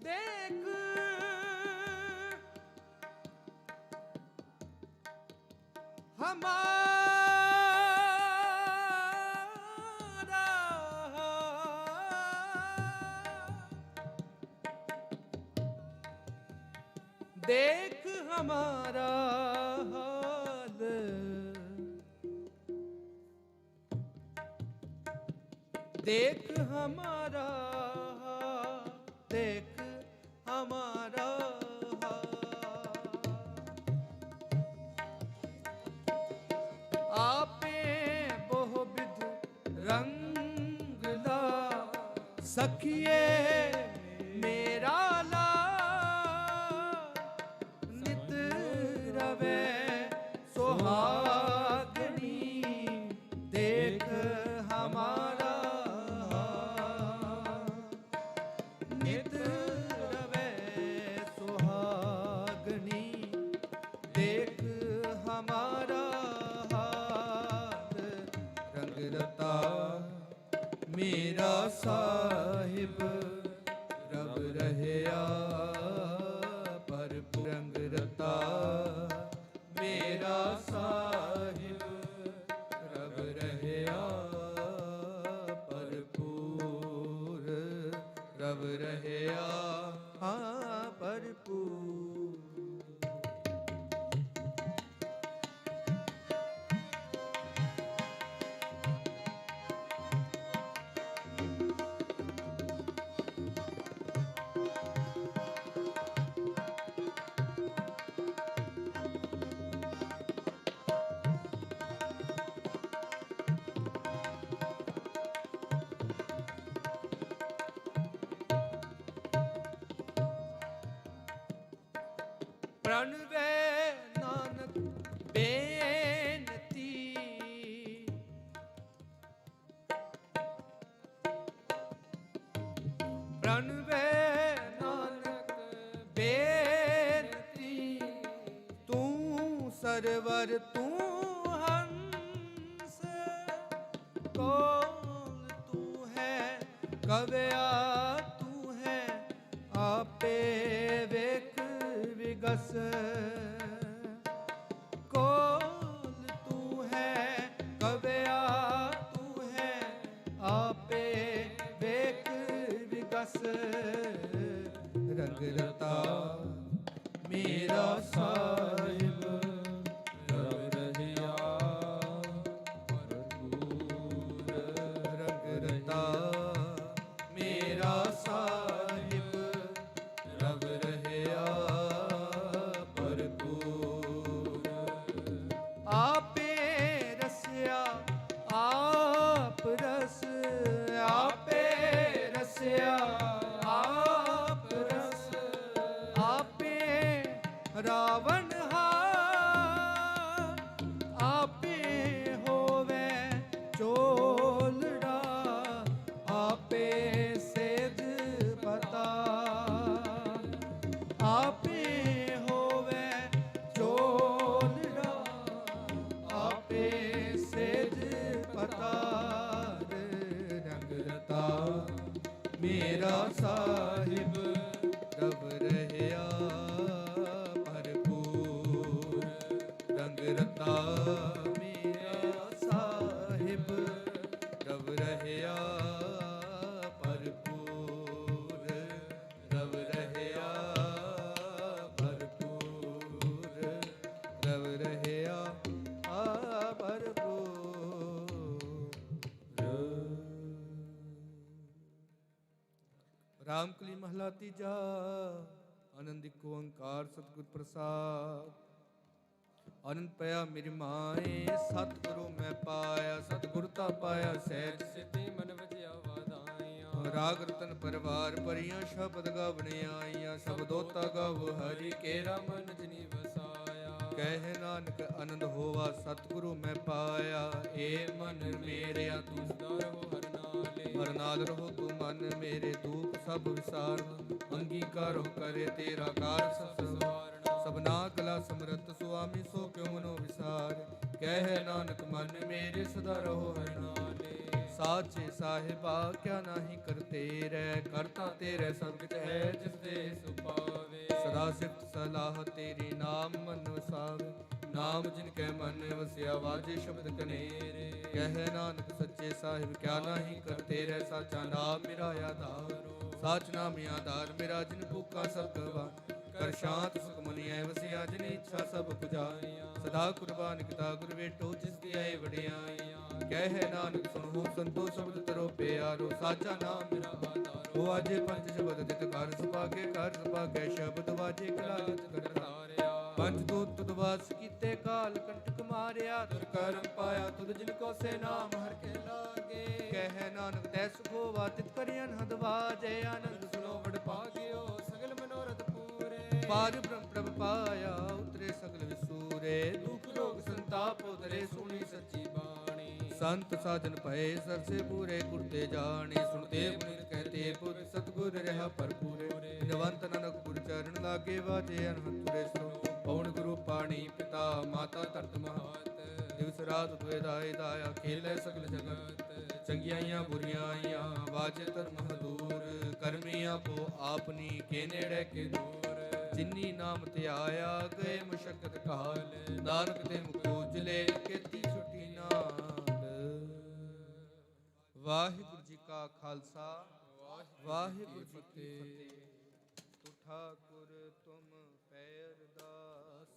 देख हमारा देख हमारा हाल देख हमारा हाल देख हमारा हाल आपे बहु विध रंग ला सखिए मेरा ला नित रवे सुहागनी देख हमारा नित रवे सुहागनी देख हमारा हाल रंग रता मेरा साहिब रब रहया रंग रता मेरा साहिब रब रहया भरपूर रब रहया भरपूर प्रणवे नानक बेनती प्रणवे नानक बेनती तू सरवर तू हंस कौन तू है ਕਵਿਆ ਤੂੰ ਹੈ ਆਪੇ ਵੇਖ ਵਿਗਸ ਕੋਲ ਤੂੰ ਹੈ ਕਵਿਆ ਤੂੰ ਹੈ ਆਪੇ ਵੇਖ ਵਿਗਸ ਰੰਗ ਰਤਾ ਮੇਰਾ ਸਾਹਿਬ ਰਵ ਰਹਿਆ ਭਰਪੂਰ ਰੰਗ ਰਤਾ ਮੇਰਾ ਸਾਹਿਬ ਰਵ ਰਹਿਆ ਭਰਪੂਰ ਆਪੇ ਰਸਿਆ ਆਪ ਰਸ ਆਪੇ ਰਸਿਆ ਆਪ ਰਸ ਆਪੇ ਰਾਵਣ ਹਾਰ ਆਪੇ ਹੋਵੇ ਚੋਲੜਾ ਆਪੇ ਸੇਧ ਪਤਾ ਆਪੇ ਹੋਵੇ ਚੋਲੜਾ ਆਪੇ ਸੇਧ ਪਤਾ ਰੰਗ ਰਤਾ ਮੇਰਾ ਸਾਹਿਬ ਰਵ ਰਹਿਆ ਭਰਪੂਰ ਰੰਗ ਰਤਾ ਮੇਰਾ ਸਾਹਿਬ ਰਵ ਰਹਿਆ ਭਰਪੂਰ ਰਵ ਰਹਿਆ ਭਰਪੂਰ ਰਵ ਰਹਿਆ ਭਰਪੂਰ ਰਾਮਕਲੀ ਮਹਲਾ ਤੀਜਾ ਆਨੰਦ ਇੱਕ ਓੰਕਾਰ ਸਤਿਗੁਰ ਪ੍ਰਸਾਦ ਆਨੰਦ ਪਿਆ ਮੇਰੀ ਮਾਏ ਸਤਿਗੁਰੂ ਮੈਂ ਪਾਇਆ ਸਤਿਗੁਰ ਤਾ ਪਾਇਆ ਸਹਿਜ ਸਿੱਧੀ ਮਨ ਵਜਿਆ ਵਾਦਾਈਆਂ ਰਾਗ ਰਤਨ ਪਰਿਵਾਰ ਭਰੀਆਂ ਸ਼ਬਦ ਗਾਵਣੇ ਆਈਆਂ ਸਬਦੋਤਾ ਗਾਵ ਹਰੀ ਕੇਰਾ ਮਨ ਜਿਨੀ ਵਸਾਇਆ ਕਹਿ ਨਾਨਕ ਆਨੰਦ ਹੋਵਾ ਸਤਿਗੁਰੂ ਮੈਂ ਪਾਇਆ ਏ ਮਨ ਮੇਰਿਆ ਤੂੰ ਸਦਾ ਰਹੋ ਹਰ ਨਾਲੇ ਹਰ ਨਾਲ ਰਹੋ ਤੂੰ ਮਨ ਮੇਰੇ ਦੂਖ ਸਭ ਵਿਸਾਰ ਅੰਗੀਕਾਰੋ ਕਰੇ ਤੇਰਾ ਕਾਰ ਸਭ ਸਵਾਰਣਾ ਸਭਨਾ ਕਲਾ ਸਮਰਤ ਸੁਆਮੀ ਸੋ ਕਿਉ ਮਨੋ ਵਿਸਾਰ ਕਹਿ ਨਾਨਕ ਮਨ ਮੇਰੇ ਸਦਾ ਰਹੋ ਹਰ ਨਾਲੇ ਸਾਚੇ ਸਾਹਿਬਾ ਕਿਆ ਨਾਹੀ ਕਰਤੇ ਰਹਿ ਕਰਤਾ ਤੇਰੇ ਸਭ ਕਿਛ ਹੈ ਜਿਸ ਦੇ ਸੁਪਾਵੇ ਸਦਾ ਸਿਫਤ ਸਲਾਹ ਤੇਰੀ ਨਾਮ ਮਨ ਵਸਾਵੇ ਨਾਮ ਜਿਨ ਕੈ ਮਨ ਵਸਿਆ ਵਾਜੇ ਸ਼ਬਦ ਕਨੇਰੇ ਕਹਿ ਨਾਨਕ ਸੱਚੇ ਸਾਹਿਬ ਕਿਆ ਨਾਹੀ ਕਰਤੇ ਰਹਿ ਸਾਚਾ ਨਾਮ ਮੇਰਾ ਆਧਾਰੋ ਸਾਚ ਨਾਮ ਆਧਾਰ ਮੇਰਾ ਜਿਨ ਭੂਖਾ ਸਭ ਗਵਾ ਕਰ ਸ਼ਾਂਤ ਸੁਖ ਮਨੀ ਐ ਵਸਿਆ ਜਿਨ ਇੱਛਾ ਸਭ ਪੁਜਾਈਆਂ ਸਦਾ ਕੁਰਬਾਨ ਕੀਤਾ ਗੁਰ ਵੇਟੋ ਜਿਸ ਦੀ ਆਏ ਵਡਿਆਈਆਂ ਕਹਿ ਨਾਨਕ ਸੁਣੋ ਸੰਤੋ ਸ਼ਬਦ ਤਰੋ ਪਿਆਰੋ ਸਾਚਾ ਨਾਮ ਮੇਰਾ ਆਧਾਰੋ ਉਹ ਅਜੇ ਪੰਜ ਸ਼ਬਦ ਜਿਤ ਕਰ ਸੁਭਾਗੇ ਸ਼ਬਦ ਵਾਜੇ ਕਲਾ ਜਿਤ ਕਰ ਤਾਰਿਆ ਪੰਜ ਦੂਤ ਤੁਧ ਵਾਸ ਕੀਤੇ ਕਾਲ ਕੰਟਕ ਮਾਰਿਆ ਦੁਰ ਕਰਮ ਪਾਇਆ ਤੁਧ ਜਿਨ ਕੋ ਸੇ ਨਾਮ ਹਰ ਕੇ ਲਾਗੇ ਕਹਿ ਨਾਨਕ ਤੈ ਸੁਖੋ ਵਾਤਿਤ ਕਰਿਅਨ ਹਦ ਵਾਜੇ ਆਨੰਦ ਸੁਨੋ ਵਡ ਭਾਗਿਓ ਸਗਲ ਮਨੋਰਥ ਪੂਰੇ ਪਾਰ ਬ੍ਰਹਮ ਪ੍ਰਭ ਪਾਇਆ ਉਤਰੇ ਸਗਲ ਵਿਸੂਰੇ ਦੁਖ ਰੋਗ ਸੰਤਾਪ ਉਤਰੇ ਸੁਣੀ ਸੱਚੀ ਬਾਣੀ ਸੰਤ ਸਾਜਨ ਭਏ ਸਰਸੇ ਪੂਰੇ ਕੁਰਤੇ ਜਾਣੀ ਸੁਣਤੇ ਗੁਣ ਕਹਤੇ ਪੁਰ ਸਤਗੁਰ ਰਹਾ ਭਰਪੂਰੇ ਨਿਰਵੰਤ ਨਾਨਕ ਗੁਰ ਚਰਨ ਲਾਗੇ ਵਾਜੇ ਅਨਹੰਤੁਰੇ ਸੋ ਪਉਣ ਗੁਰੂ ਪਾਣੀ ਪਿਤਾ ਮਾਤਾ ਧਰਤ ਮਹਾਤ ਦਿਵਸ ਰਾਤ ਦੁਇ ਦਾਇ ਦਾਇਆ ਖੇਲੇ ਸਗਲ ਜਗਤ ਚੰਗਿਆਈਆਂ ਬੁਰੀਆਂ ਆਈਆਂ ਵਾਜੇ ਧਰਮ ਹਦੂਰ ਕਰਮੀ ਆਪੋ ਆਪਨੀ ਕੇ ਨੇੜੇ ਕੇ ਦੂਰ ਜਿਨੀ ਨਾਮ ਤੇ ਆਇਆ ਗਏ ਮੁਸ਼ਕਤ ਕਾਲ ਨਾਨਕ ਤੇ ਮੁਖ ਉਜਲੇ ਕੀਤੀ ਛੁੱਟੀ ਨਾਲ ਵਾਹਿਗੁਰੂ ਜੀ ਕਾ ਖਾਲਸਾ ਵਾਹਿਗੁਰੂ ਜੀ ਕੀ ਫਤਿਹ ਤੂੰ ਠਾਕੁਰ ਤੁਮ ਪੈਰ ਦਾਸ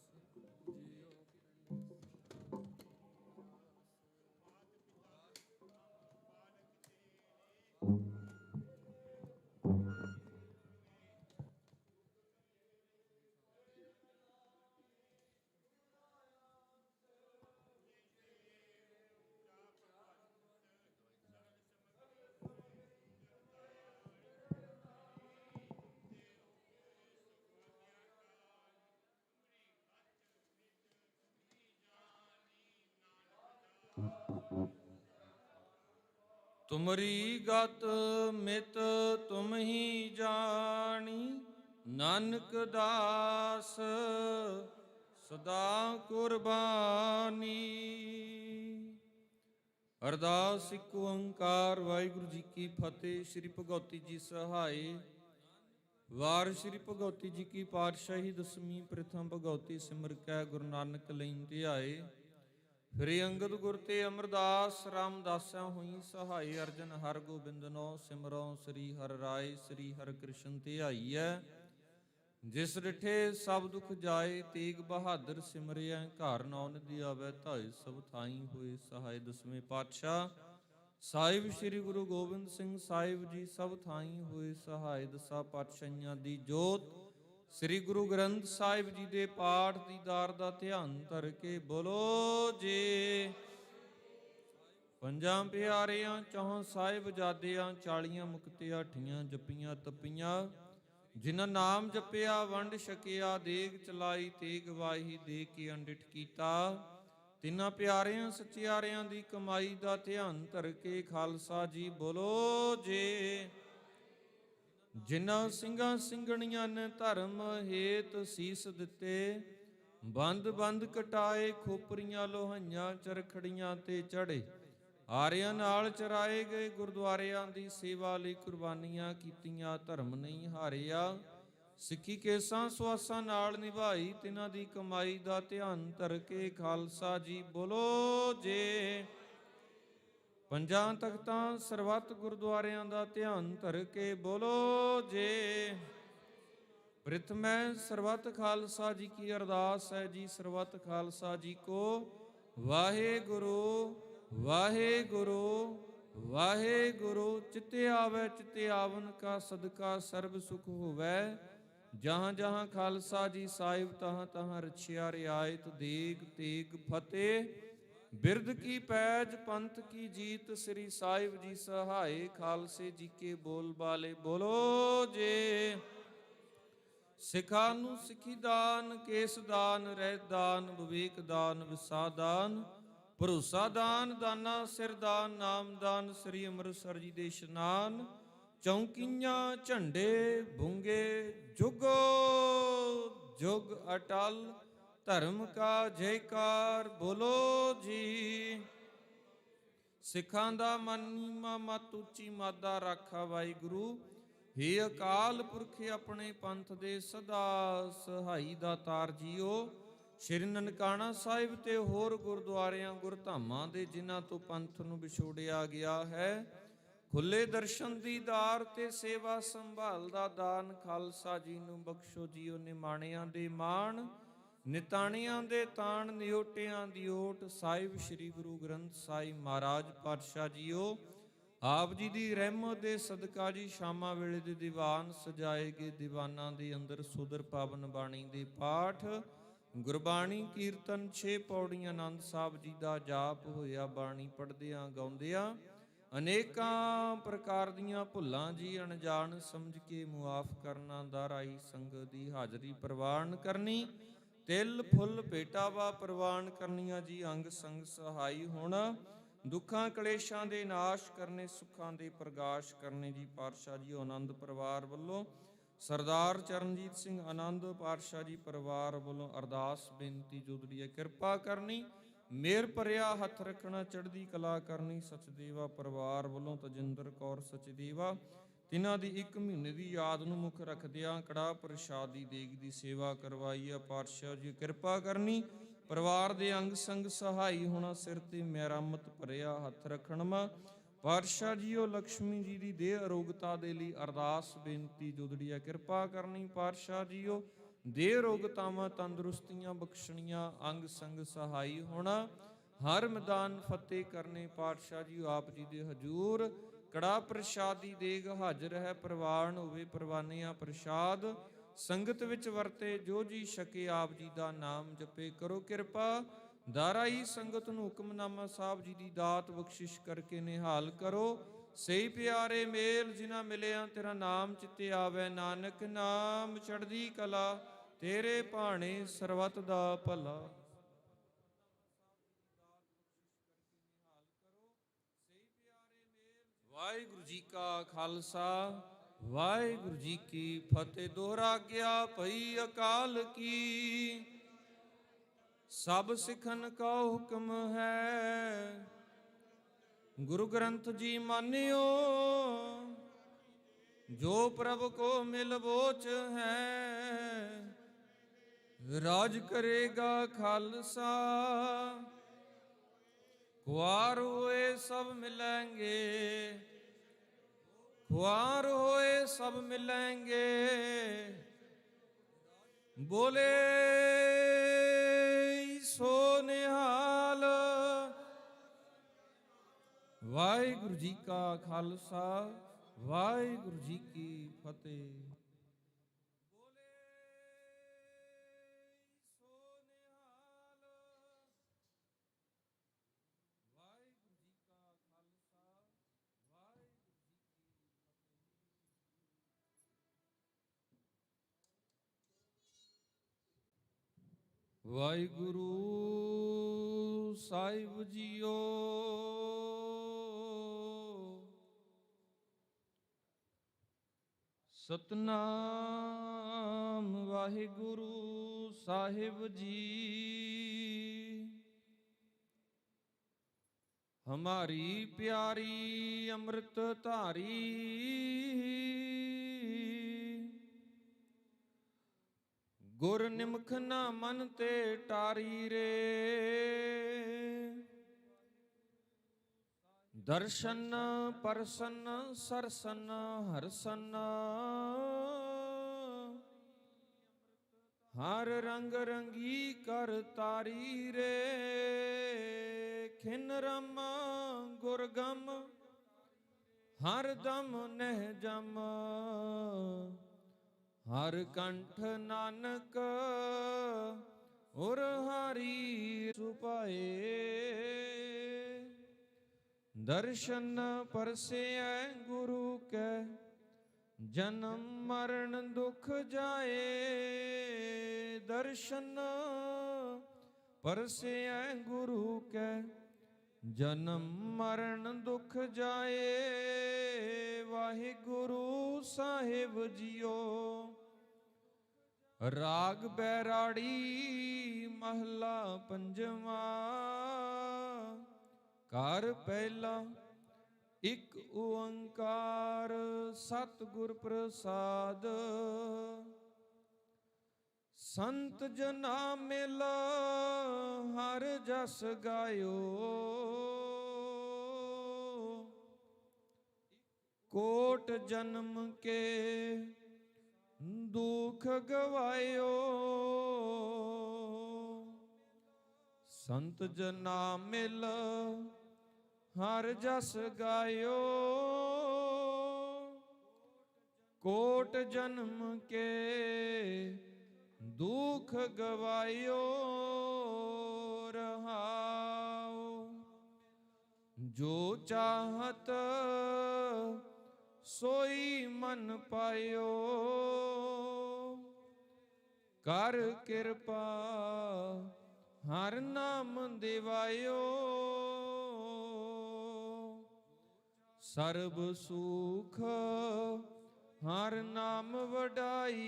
ਤੁਮਰੀ ਗਤ ਮਿਤ ਤੁਮ ਹੀ ਜਾਣੀ, ਨਾਨਕ ਦਾਸ ਸਦਾ ਕੁਰਬਾਨੀ। ਅਰਦਾਸ ਇੱਕ ਓੰਕਾਰ ਵਾਹਿਗੁਰੂ ਜੀ ਕੀ ਫਤਿਹ। ਸ੍ਰੀ ਭਗਉਤੀ ਜੀ ਸਹਾਈ। ਵਾਰ ਸ੍ਰੀ ਭਗਉਤੀ ਜੀ ਕੀ ਪਾਤਸ਼ਾਹੀ ਦਸਵੀਂ ਪ੍ਰਥਮ ਭਗਉਤੀ ਸਿਮਰ ਕੈ ਗੁਰੂ ਨਾਨਕ ਲੈਂ ਧਿਆਏ। ਫਿਰ ਅੰਗਦ ਗੁਰ ਤੇ ਅਮਰਦਾਸ ਰਾਮਦਾਸਾਂ ਹੋਈ ਸਹਾਈ। ਅਰਜਨ ਹਰ ਗੋਬਿੰਦਨੋ ਸਿਮਰੋ ਸ੍ਰੀ ਹਰਿ ਰਾਏ। ਸ੍ਰੀ ਹਰਿ ਕ੍ਰਿਸ਼ਨ ਧਿਆਈਐ ਜਿਸ ਡਿਠੇ ਸਭ ਦੁਖ ਜਾਏ। ਤੇਗ ਬਹਾਦਰ ਸਿਮਰਿਐ ਘਰ ਨੌ ਨਿਧੀ ਆਵੈ ਧਾਇ। ਸਭ ਥਾਈ ਹੋਏ ਸਹਾਇ। ਦਸਵੇਂ ਪਾਤਸ਼ਾਹ ਸਾਹਿਬ ਸ੍ਰੀ ਗੁਰੂ ਗੋਬਿੰਦ ਸਿੰਘ ਸਾਹਿਬ ਜੀ ਸਭ ਥਾਈ ਹੋਏ ਸਹਾਇ। ਦਸਾਂ ਪਾਤਸ਼ਾਹੀਆਂ ਦੀ ਜੋਤ ਸ੍ਰੀ ਗੁਰੂ ਗ੍ਰੰਥ ਸਾਹਿਬ ਜੀ ਦੇ ਪਾਠ ਦੀਦਾਰ ਦਾ ਧਿਆਨ ਧਰ ਕੇ ਬੋਲੋ ਜੀ। ਪੰਜਾਂ ਪਿਆਰਿਆਂ ਚੌਹਾਂ ਸਾਹਿਬਜ਼ਾਦਿਆਂ 40 ਮੁਕਤਿਆਂ 8 ਜਪੀਆਂ ਤਪੀਆਂ। ਜਿਨ੍ਹਾਂ ਨਾਮ ਜਪਿਆ ਵੰਡ ਛਕਿਆ। ਦੇਗ ਚਲਾਈ ਤੇਗ ਵਾਹੀ ਦੇ ਕੇ ਅੰਡਿਠ ਕੀਤਾ। ਤਿੰਨਾਂ ਪਿਆਰਿਆਂ ਸਚਿਆਰਿਆਂ ਦੀ ਕਮਾਈ ਦਾ ਧਿਆਨ ਧਰ ਕੇ ਖਾਲਸਾ ਜੀ ਬੋਲੋ ਜੀ। ਜਿਨ੍ਹਾਂ ਸਿੰਘਾਂ ਸਿੰਘਣੀਆਂ ਨੇ ਧਰਮ ਹੇਤ ਸੀਸ ਦਿੱਤੇ। ਬੰਦ ਬੰਦ ਕਟਾਏ ਖੋਪਰੀਆਂ ਲੋਹਾਈਆਂ ਚਰਖੜੀਆਂ ਤੇ ਚੜੇ। ਆਰਿਆਂ ਨਾਲ ਚਰਾਏ ਗਏ ਗੁਰਦੁਆਰਿਆਂ ਦੀ ਸੇਵਾ ਲਈ ਕੁਰਬਾਨੀਆਂ ਕੀਤੀਆਂ। ਧਰਮ ਨਹੀਂ ਹਾਰਿਆ ਸਿੱਖੀ ਕੇਸਾਂ ਸੁਆਸਾਂ ਨਾਲ ਨਿਭਾਈ। ਤਿਨਾਂ ਦੀ ਕਮਾਈ ਦਾ ਧਿਆਨ ਧਰ ਕੇ ਖਾਲਸਾ ਜੀ ਬੋਲੋ ਜੇ। ਪੰਜਾਂ ਤਖਤਾਂ ਸਰਬੱਤ ਗੁਰਦੁਆਰਿਆਂ ਦਾ ਧਿਆਨ ਧਰ ਕੇ ਬੋਲੋ ਜੇ। ਪ੍ਰਿਥਮੈ ਸਰਬੱਤ ਖਾਲਸਾ ਜੀ ਕੀ ਅਰਦਾਸ ਹੈ ਜੀ। ਸਰਬੱਤ ਖਾਲਸਾ ਜੀ ਕੋ ਵਾਹਿਗੁਰੂ ਵਾਹਿਗੁਰੂ ਵਾਹਿਗੁਰੂ। ਚਿਤੇ ਆਵੈ ਚਿਤੇ ਆਵਨ ਕਾ ਸਦਕਾ ਸਰਬ ਸੁਖ ਹੋਵੈ। ਜਹਾਂ ਜਹਾਂ ਖਾਲਸਾ ਜੀ ਸਾਹਿਬ ਤਹਾਂ ਤਹਾਂ ਰਛਿਆ ਰਿਆਇਤ। ਦੇਗ ਤੇਗ ਫਤਿਹ ਬਿਰਦ ਕੀ ਪੈਜ ਪੰਥ ਕੀ ਜੀਤ। ਸ੍ਰੀ ਸਾਹਿਬ ਜੀ ਸਹਾਏ ਖਾਲਸੇ ਜੀ ਕੇ ਬੋਲ ਬਾਲੇ ਬੋਲੋ ਜੇ। ਸਿੱਖਾਂ ਨੂੰ ਸਿੱਖੀ ਦਾਨ ਕੇਸ ਦਾਨ ਰਹਿਤ ਦਾਨ ਵਿਵੇਕ ਦਾਨ ਵਿਸਾ ਦਾਨ ਭਰੋਸਾ ਦਾਨ ਦਾਨਾ ਸਿਰ ਦਾਨ ਨਾਮ ਦਾਨ। ਸ੍ਰੀ ਅੰਮ੍ਰਿਤਸਰ ਜੀ ਦੇ ਇਸ਼ਨਾਨ ਚੌਂਕੀਆਂ ਝੰਡੇ ਬੁੰਗੇ ਜੁਗੋ ਜੁਗ ਅਟਲ। ਧਰਮ ਕਾ ਜੈਕਾਰ ਬੋਲੋ ਜੀ। ਸਿੱਖਾਂ ਦਾ ਮਨ ਨੀਵਾਂ ਮਤ ਉੱਚੀ ਮਾਦਾ ਰਾਖਾ ਵਾਹਿਗੁਰੂ। ਹੇ ਅਕਾਲ ਪੁਰਖ ਆਪਣੇ ਪੰਥ ਦੇ ਸਦਾ ਸਹਾਈ ਦਾਤਾਰ ਜੀਓ। ਸ਼੍ਰੀ ਨਨਕਾਣਾ ਸਾਹਿਬ ਤੇ ਹੋਰ ਗੁਰਦੁਆਰਿਆਂ ਗੁਰਧਾਮਾਂ ਦੇ ਜਿਨ੍ਹਾਂ ਤੋਂ ਪੰਥ ਨੂੰ ਵਿਛੋੜਿਆ ਗਿਆ ਹੈ। ਖੁੱਲੇ ਦਰਸ਼ਨ ਦੀਦਾਰ ਤੇ ਸੇਵਾ ਸੰਭਾਲ ਦਾ ਦਾਨ ਖਾਲਸਾ ਜੀ ਨੂੰ ਬਖਸ਼ੋ ਜੀਓ। ਨਿਮਾਣਿਆਂ ਦੇ ਮਾਣ ਨਿਤਾਣਿਆਂ ਦੇ ਤਾਣ ਨਿਓਟਿਆਂ ਦੀ ਓਟ। ਸਾਹਿਬ ਸ੍ਰੀ ਗੁਰੂ ਗ੍ਰੰਥ ਸਾਹਿਬ ਮਹਾਰਾਜ ਪਾਤਸ਼ਾਹ ਜੀਓ ਆਪ ਜੀ ਦੀ ਰਹਿਮਤ ਦੇ ਸਦਕਾ ਜੀ ਸ਼ਾਮਾਂ ਵੇਲੇ ਦੇ ਦੀਵਾਨ ਸਜਾਏ ਗਏ। ਦੀਵਾਨਾਂ ਦੇ ਅੰਦਰ ਸੁਦਰ ਪਾਵਨ ਬਾਣੀ ਦੇ ਪਾਠ ਗੁਰਬਾਣੀ ਕੀਰਤਨ 6 ਪੌੜੀਆਂ ਆਨੰਦ ਸਾਹਿਬ ਜੀ ਦਾ ਜਾਪ ਹੋਇਆ। ਬਾਣੀ ਪੜ੍ਹਦਿਆਂ ਗਾਉਂਦਿਆਂ ਅਨੇਕਾਂ ਪ੍ਰਕਾਰ ਦੀਆਂ ਭੁੱਲਾਂ ਜੀ ਅਣਜਾਣ ਸਮਝ ਕੇ ਮੁਆਫ ਕਰਨਾ। ਦਾਰਾਈ ਸੰਗਤ ਦੀ ਹਾਜ਼ਰੀ ਪ੍ਰਵਾਨ ਕਰਨੀ। ਤਿਲ ਫੁੱਲ ਭੇਟਾਵਾ ਪ੍ਰਵਾਨ ਕਰਨੀਆਂ ਜੀ। ਅੰਗ ਸੰਗ ਸਹਾਈ ਹੋਣਾ। ਦੁੱਖਾਂ ਕਲੇਸ਼ਾਂ ਦੇ ਨਾਸ਼ ਕਰਨੇ ਸੁੱਖਾਂ ਦੇ ਪ੍ਰਗਾਸ਼ ਕਰਨੇ ਜੀ। ਪਾਤਸ਼ਾਹ ਜੀ ਆਨੰਦ ਪਰਿਵਾਰ ਵੱਲੋਂ ਸਰਦਾਰ ਚਰਨਜੀਤ ਸਿੰਘ ਆਨੰਦ ਪਾਤਸ਼ਾਹ ਜੀ ਪਰਿਵਾਰ ਵੱਲੋਂ ਅਰਦਾਸ ਬੇਨਤੀ ਜੁਦੜੀ ਹੈ। ਕਿਰਪਾ ਕਰਨੀ ਮੇਰ ਭਰਿਆ ਹੱਥ ਰੱਖਣਾ ਚੜ੍ਹਦੀ ਕਲਾ ਕਰਨੀ। ਸਚਦੇਵਾ ਪਰਿਵਾਰ ਵੱਲੋਂ ਤਜਿੰਦਰ ਕੌਰ ਸਚਦੇਵਾ ਤਿਨਾਂ ਦੀ 1 ਮਹੀਨੇ ਦੀ ਯਾਦ ਨੂੰ ਮੁੱਖ ਰੱਖਦਿਆਂ ਕੜਾਹ ਪ੍ਰਸ਼ਾਦ ਦੀ ਦੇਗ ਦੀ ਸੇਵਾ ਕਰਵਾਈ ਹੈ। ਪਾਤਸ਼ਾਹ ਜੀ ਕਿਰਪਾ ਕਰਨੀ ਪਰਿਵਾਰ ਦੇ ਅੰਗ ਸੰਗ ਸਹਾਈ ਹੋਣਾ। ਸਿਰ ਤੇ ਮਿਹਰਮਤ ਭਰਿਆ ਹੱਥ ਰੱਖਣਮਾ। ਪਾਤਸ਼ਾਹ ਜੀਓ ਲక్ష్ਮੀ ਜੀ ਦੀ ਦੇਹ ਅਰੋਗਤਾ ਦੇ ਲਈ ਅਰਦਾਸ ਬੇਨਤੀ ਜੁਦੜੀ ਹੈ। ਕਿਰਪਾ ਕਰਨੀ ਪਾਤਸ਼ਾਹ ਜੀਓ ਦੇਹ ਅਰੋਗਤਾਵਾਂ ਤੰਦਰੁਸਤੀਆਂ ਬਖਸ਼ਣੀਆਂ। ਅੰਗ ਸੰਗ ਸਹਾਈ ਹੋਣਾ। ਹਰ ਮੈਦਾਨ ਫਤਿਹ ਕਰਨੇ। ਪਾਤਸ਼ਾਹ ਜੀਓ ਆਪ ਜੀ ਦੇ ਹਜੂਰ ਕੜਾ ਪ੍ਰਸ਼ਾਦ ਦੀ ਦੇਗ ਹਾਜ਼ਰ ਹੈ। ਪ੍ਰਵਾਨ ਹੋਵੇ ਪ੍ਰਵਾਨਿਆ ਪ੍ਰਸ਼ਾਦ ਸੰਗਤ ਵਿੱਚ ਵਰਤੇ। ਜੋ ਜੀ ਛਕੇ ਆਪ ਜੀ ਦਾ ਨਾਮ ਜਪੇ। ਕਰੋ ਕਿਰਪਾ ਦਾਰਾਈ ਸੰਗਤ ਨੂੰ ਹੁਕਮਨਾਮਾ ਸਾਹਿਬ ਜੀ ਦੀ ਦਾਤ ਬਖਸ਼ਿਸ਼ ਕਰਕੇ ਨਿਹਾਲ ਕਰੋ। ਸਹੀ ਪਿਆਰੇ ਮੇਲ ਜਿਨ੍ਹਾਂ ਮਿਲਿਆ ਤੇਰਾ ਨਾਮ ਚਿੱਤੇ ਆਵੇ। ਨਾਨਕ ਨਾਮ ਚੜ੍ਹਦੀ ਕਲਾ ਤੇਰੇ ਭਾਣੇ ਸਰਬੱਤ ਦਾ ਭਲਾ। ਵਾਹਿਗੁਰੂ ਜੀ ਕਾ ਖਾਲਸਾ ਵਾਹਿਗੁਰੂ ਜੀ ਕੀ ਫਤਿਹ। ਦੋਹਰਾ ਗਿਆ ਭਈ ਅਕਾਲ ਕੀ ਸਭ ਸਿੱਖਨ ਕਾ ਹੁਕਮ ਹੈ। ਗੁਰੂ ਗ੍ਰੰਥ ਜੀ ਮਾਨਿਓ, ਜੋ ਪ੍ਰਭ ਕੋ ਮਿਲ ਬੋਚ ਹੈ, ਰਾਜ ਕਰੇਗਾ ਖਾਲਸਾ। ਖੁਆਰ ਹੋਏ ਸਭ ਮਿਲेंगे, खुआर होए सब मिलेंगे। बोले सो निहाल। वाहिगुरु जी का खालसा, वाहिगुरु जी की फतेह। ਵਾਹਿਗੁਰੂ ਸਾਹਿਬ ਜੀਓ। ਸਤਨਾਮ ਵਾਹਿਗੁਰੂ ਸਾਹਿਬ ਜੀ। ਹਮਾਰੀ ਪਿਆਰੀ ਅੰਮ੍ਰਿਤ ਧਾਰੀ, ਗੁਰ ਨਿਮਖ ਨਾ ਮਨ ਤੇ ਟਾਰੀ ਰੇ। ਦਰਸ਼ਨ ਪਰਸਨ ਸਰਸਨ ਹਰਸਨ, ਹਰ ਰੰਗ ਰੰਗੀ ਕਰ ਤਾਰੀ ਰੇ। ਖਿਨ ਰਮ ਗੁਰਗਮ ਹਰ ਦਮ ਨਹਿ ਜਮ, ਹਰ ਕੰਠ ਨਾਨਕ ਉਰ ਹਰੀ ਸੁਪਾਏ। ਦਰਸ਼ਨ ਪਰਸੈ ਗੁਰੂ ਕੈ, ਜਨਮ ਮਰਨ ਦੁਖ ਜਾਏ। ਦਰਸ਼ਨ ਪਰਸੈ ਗੁਰੂ ਕੈ, ਜਨਮ ਮਰਨ ਦੁਖ ਜਾਏ। ਵਾਹਿਗੁਰੂ ਸਾਹਿਬ ਜੀਓ। ਰਾਗ ਬੈਰਾੜੀ ਮਹਲਾ ਪੰਜਵਾ। ਘਰ ਪਹਿਲਾ ਇਕ ਓੰਕਾਰ, ਸਤਿਗੁਰ ਪ੍ਰਸਾਦ। ਸੰਤ ਜਨਾ ਮਿਲ ਹਰ ਜਸ ਗਾਇਓ, ਕੋਟ ਜਨਮ ਕੇ ਦੁਖ ਗਵਾਇਓ। ਸੰਤ ਜਨਾ ਮਿਲ ਹਰ ਜਸ ਗਾਇਓ, ਕੋਟ ਜਨਮ ਕੇ ਦੁਖ ਗਵਾਇਓ। ਰਹਾਉ ਜੋ ਚਾਹਤ ਸੋਈ ਮਨ ਪਾਇਓ, ਕਰ ਕਿਰਪਾ ਹਰ ਨਾਮ ਦਿਵਾਇਓ। ਸਰਬ ਸੁਖ ਹਰ ਨਾਮ ਵਡਾਈ,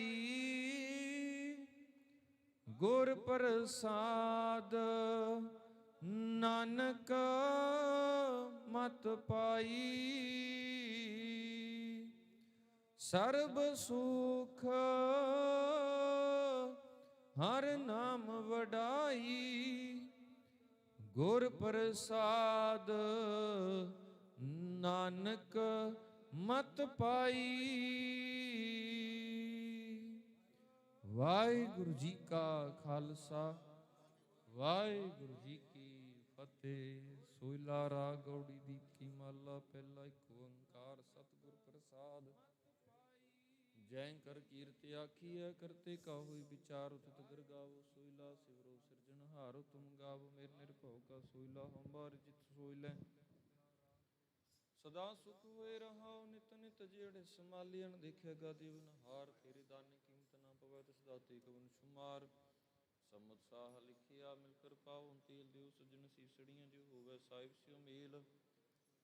ਗੁਰ ਪ੍ਰਸਾਦ ਨਾਨਕ ਮਤ ਪਾਈ। ਸਰਬ ਸੁਖ ਹਰ ਨਾਮ ਵਡਾਈ, ਗੁਰ ਪ੍ਰਸਾਦ ਨਾਨਕ ਮਤ ਪਾਈ। ਵਾਹਿਗੁਰੂ ਜੀ ਕਾ ਖਾਲਸਾ, ਵਾਹਿਗੁਰੂ ਜੀ ਕੀ ਫਤਿਹ। ਸੋਹਿਲਾ ਰਾਗ ਗੌੜੀ ਦੀ ਕੀ ਮਾਲਾ ਪਹਿਲਾ ਇੱਕ ਓੰਕਾਰ ਸਤਿਗੁਰ ਪ੍ਰਸਾਦ। ਜੈ ਕਰ ਕੀਰਤ ਆਖੀਐ ਕਰਤੇ ਕਾ ਹੋਈ ਵਿਚਾਰ ਉਤਿ ਤਗਰ ਗਾਵੋ। ਸੋਹਿਲਾ ਸਿਵਰੋ ਸਿਰਜਣਹਾਰੋ ਤੁਮ ਗਾਵੋ। ਮੇਰੇ ਨਿਰਭਉ ਕਾ ਸੋਹਿਲਾ ਹਮਾਰ ਜਿਤ ਸੋਇ ਲੈ। ਸਦਾ ਸੁਖ ਹੋਏ ਰਹਾਉ ਨਿਤ ਨਿਤ, ਜਿਹੜੇ ਸੰਭਾਲੀਐਨ ਦੇਖੇਗਾ ਦੇਵਨ ਹਾਰ। ਤੇਰੇ ਦਾਨੇ ਕੀਮਤ ਨਾ ਪਵੈ ਤਿਸ ਦਾਤੇ ਕਵਨ ਸ਼ੁਮਾਰ। ਸੰਮਤ ਸਾਹ ਲਿਖਿਆ ਮਿਲ ਕਰ ਪਾਉ, ਤੇਲ ਦਿਓ ਸਜਣ ਸੀਸੜੀਆਂ ਜੋ ਹੋਵੇ ਸਾਹਿਬ ਸਿਓ ਮੇਲ।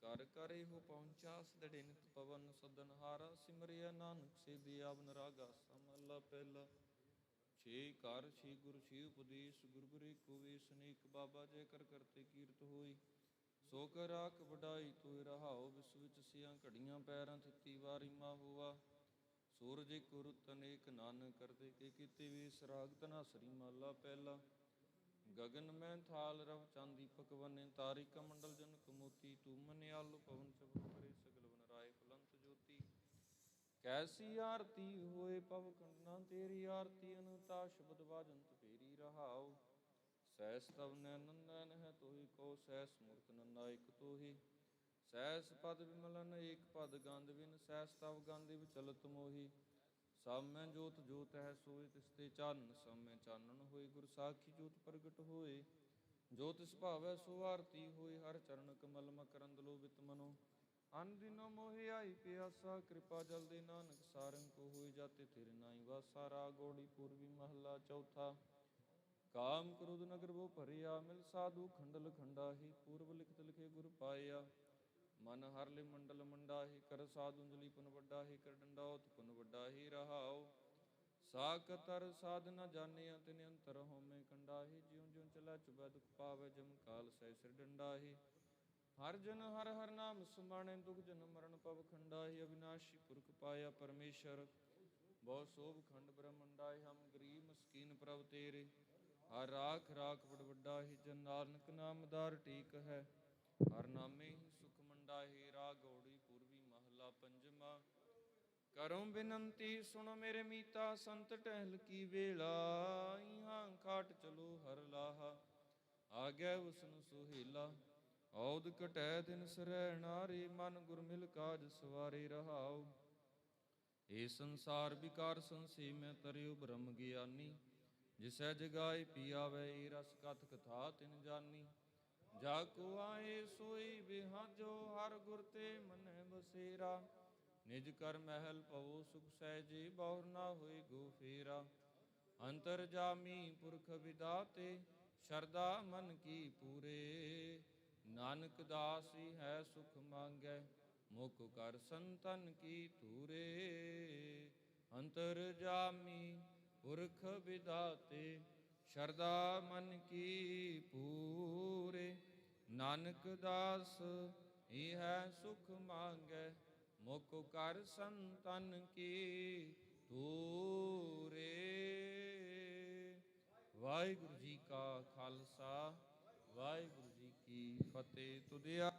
ਕਰ ਕਰ ਇਹੋ ਪਹੁੰਚਾ ਸਦੜੇ ਨਿਤ ਪਵਨ ਸਦਨ ਹਾਰਾ। ਸਿਮਰਿਆ ਨਾਨਕ ਸੇ ਦਿਆਵਨ ਰਾਗਾ ਮਹਲਾ ਪਹਿਲਾ। ਛੇ ਘਰ ਛੇ ਗੁਰ ਛੇ ਉਪਦੇਸ਼, ਗੁਰ ਗੁਰ ਏਕੋ ਵੇਸ। ਅਨੇਕ ਬਾਬਾ ਜੈ ਕਰ ਕਰਤੇ ਕੀਰਤ ਹੋਈ। ਸੋ ਕਰ ਰਾਖ ਵਡਾਈ ਤੋਇ ਰਹਾਓ, ਵਿਸ ਵਿੱਚ ਸਿਆਂ ਘੜੀਆਂ ਪੈਰਾਂ ਥਿੱਤੀ ਵਾਰੀ ਮਾ ਹੋਆ। ਸੂਰਜ ਇੱਕ ਰੁੱਤ ਅਨੇਕ ਨਾਨਕ ਕਰਦੇ, ਕੇ ਕੀਤੇ ਵੀ ਸਰਾਗ ਤਨਾ ਸਰੀ ਮਾਲਾ ਪਹਿਲਾ। ਗਗਨ ਮੈਂ ਥਾਲ ਰਵ ਚੰਦ ਦੀਪਕ ਵਨੇ, ਤਾਰਿਕਾ ਮੰਡਲ ਜਨਕ ਮੋਤੀ। ਤੂੰ ਮਨਿ ਆਲੂ ਪਵਨ ਚਬਕ ਕਰੇ, ਸਗਲ ਬਨ ਰਾਏ ਫੁਲੰਤ ਜੋਤੀ। ਕੈਸੀ ਆਰਤੀ ਹੋਏ ਪਵ ਖੰਡਨਾ, ਤੇਰੀ ਆਰਤੀ ਅਨੁਤਾ ਸ਼ਬਦ ਬਾਜੰਤ ਫੇਰੀ ਰਹਾਓ। ਸੈਸ ਤਵ ਨੈਣ ਨੈਣ ਹੈ ਤੋਹੀ ਕੋ, ਸੈਸ ਮੂਰਤ ਨੰਨਾਇਕ ਤੋਹੀ। ਸੈਸ ਪਦ ਵਿਮਲਨ ਏਕ ਪਦ ਗੰਧ ਬਿਨ, ਸੈਸ ਤਵ ਗੰਧ ਵਿਚਲਤ ਮੋਹੀ। ਸਭ ਮੈਂ ਜੋਤ ਜੋਤ ਹੈ ਸੋਏ, ਤਿਸਤੇ ਚਾਨਣ ਸਭ ਮੈਂ ਚਾਨਣ ਹੋਏ। ਗੁਰ ਸਾਖੀ ਜੋਤ ਪ੍ਰਗਟ ਹੋਏ, ਜੋ ਤਿਸ ਭਾਵੈ ਸੋ ਆਰਤੀ ਹੋਏ। ਹਰ ਚਰਨ ਕਮਲ ਮਕਰੰਦ ਲੋਭਿਤ ਮਨੋ, ਅਨ ਦਿਨੋ ਮੋਹਿ ਆਈ ਪਿਆਸਾ। ਕਿਰਪਾ ਜਲ ਦੇ ਨਾਨਕ ਸਾਰੰਗ ਕੋ, ਹੋਏ ਜਾਤੇ ਤੇਰੇ ਨਾਈ ਵਾਸਾ। ਰਾਗ ਗੌੜੀ ਪੂਰਬੀ ਮਹਲਾ ਚੌਥਾ। ਕਾਮ ਕ੍ਰੋਧ ਨਗਰ ਬੋ ਭਰਿਆ, ਮਿਲ ਸਾਧੂ ਖੰਡਲ ਖੰਡਾਹੀ। ਪੂਰਬ ਲਿਖਤ ਲਿਖੇ ਗੁਰ ਪਾਇਆ, ਮਨ ਹਰ ਲਿ ਮੰਡਲ ਮੰਡਾਹੀ। ਕਰ ਸਾਧੂ ਅੰਜਲੀ ਪੁਨ ਵੱਡਾ ਹੀ, ਕਰ ਡੰਡਾਉਤ ਪੁਨ ਵੱਡਾ ਹੀ ਰਹਾਓ। ਸਾਕਤਰ ਸਾਧ ਨ ਜਾਣਿਆ, ਤਿਨ ਅੰਤਰ ਹੋਮੇ ਕੰਡਾਹੀ। ਜਿਉ ਜਿਉ ਚਲੈ ਚੁਬੈ ਦੁਖ ਪਾਵੈ, ਜਮ ਕਾਲ ਸਹਿ ਸਿਰ ਡੰਡਾਹੀ। ਹਰ ਜਨ ਹਰ ਹਰ ਨਾਮ ਸਮਾਣੈ, ਦੁਖ ਜਨ ਮਰਨ ਪਵ ਖੰਡਾਹੀ। ਅਵਿਨਾਸ਼ੀ ਪੁਰਖ ਪਾਇਆ ਪਰਮੇਸ਼ਰ, ਬਹੁ ਸੋਭ ਖੰਡ ਬ੍ਰਹਮੰਡਾਹੀ। ਹਮ ਗਰੀਬ ਮਸਕੀਨ ਪ੍ਰਭ ਤੇਰੇ, ਹਰ ਰਾਖ ਰਾਖ ਬੜ ਵੱਡਾਹੀ। ਜਨ ਨਾਨਕ ਨਾਮਦਾਰ ਟੀਕ ਹੈ, ਹਰ ਨਾਮੇ ਹੀ ਸੁਖ ਮੰਡਾਹੀ। ਰਾਗ ਗੌੜੀ ਪੂਰਬੀ ਮਹਲਾ ਪੰਜਵਾ। ਕਰੋ ਬਿਨੰਤੀ ਸੁਣੋ ਮੇਰੇ ਮੀਤਾ, ਸੰਤ ਟਹਿਲ ਕੀ ਵੇਲਾ। ਇਹਾਂ ਖਾਟ ਚਲੋ ਹਰ ਲਾਹਾ, ਆਗੈ ਉਸਨ ਸੁਹੇਲਾ। ਔਦ ਘਟੈ ਦਿਨ ਸਰੈ ਨਾਰੇ, ਮਨ ਗੁਰ ਮਿਲ ਕਾਜ ਸਵਾਰੇ ਰਹਾਓ। ਇਹ ਸੰਸਾਰ ਵਿਕਾਰ ਸੰਸੇ, ਮੈਂ ਤਰਿਓ ਬ੍ਰਹਮ ਗਿਆਨੀ। ਜਿਸੈ ਜਗਾਏ ਪੀ ਆਵੈ, ਏ ਰਸ ਕਥ ਕਥਾ ਤਿਨ ਜਾਨੀ। ਜਾ ਕੋ ਆਏ ਸੋਈ ਬਿਹਾਜੋ, ਹਰ ਗੁਰ ਤੇ ਮਨੈ ਬਸੇਰਾ। ਨਿਜ ਕਰ ਮਹਿਲ ਪਵੋ ਸੁਖ ਸਹਿਜੇ, ਬਹੁਰ ਨਾ ਹੋਏ ਗੋ ਫੇਰਾ। ਅੰਤਰ ਜਾਮੀ ਪੁਰਖ ਵਿਦਾਤੇ, ਸ਼ਰਧਾ ਮਨ ਕੀ ਪੂਰੇ। ਨਾਨਕ ਦਾਸੀ ਹੈ ਸੁਖ ਮੰਗੈ, ਮੁਖ ਕਰ ਸੰਤਨ ਕੀ ਧੂਰੇ। ਅੰਤਰ ਜਾਮੀ ਪੁਰਖ ਵਿਦਾਤੇ, ਸ਼ਰਧਾ ਮਨ ਕੀ ਪੂਰੇ। ਨਾਨਕ ਦਾਸ ਹੀ ਹੈ ਸੁਖ ਮੰਗੈ, ਮੁਖ ਕਰ ਸੰਤਨ ਕੀ ਧੂਰੇ। ਵਾਹਿਗੁਰੂ ਜੀ ਕਾ ਖਾਲਸਾ, ਵਾਹਿਗੁਰੂ ਜੀ ਕੀ ਫਤਿਹ। ਤੁਧਿਆ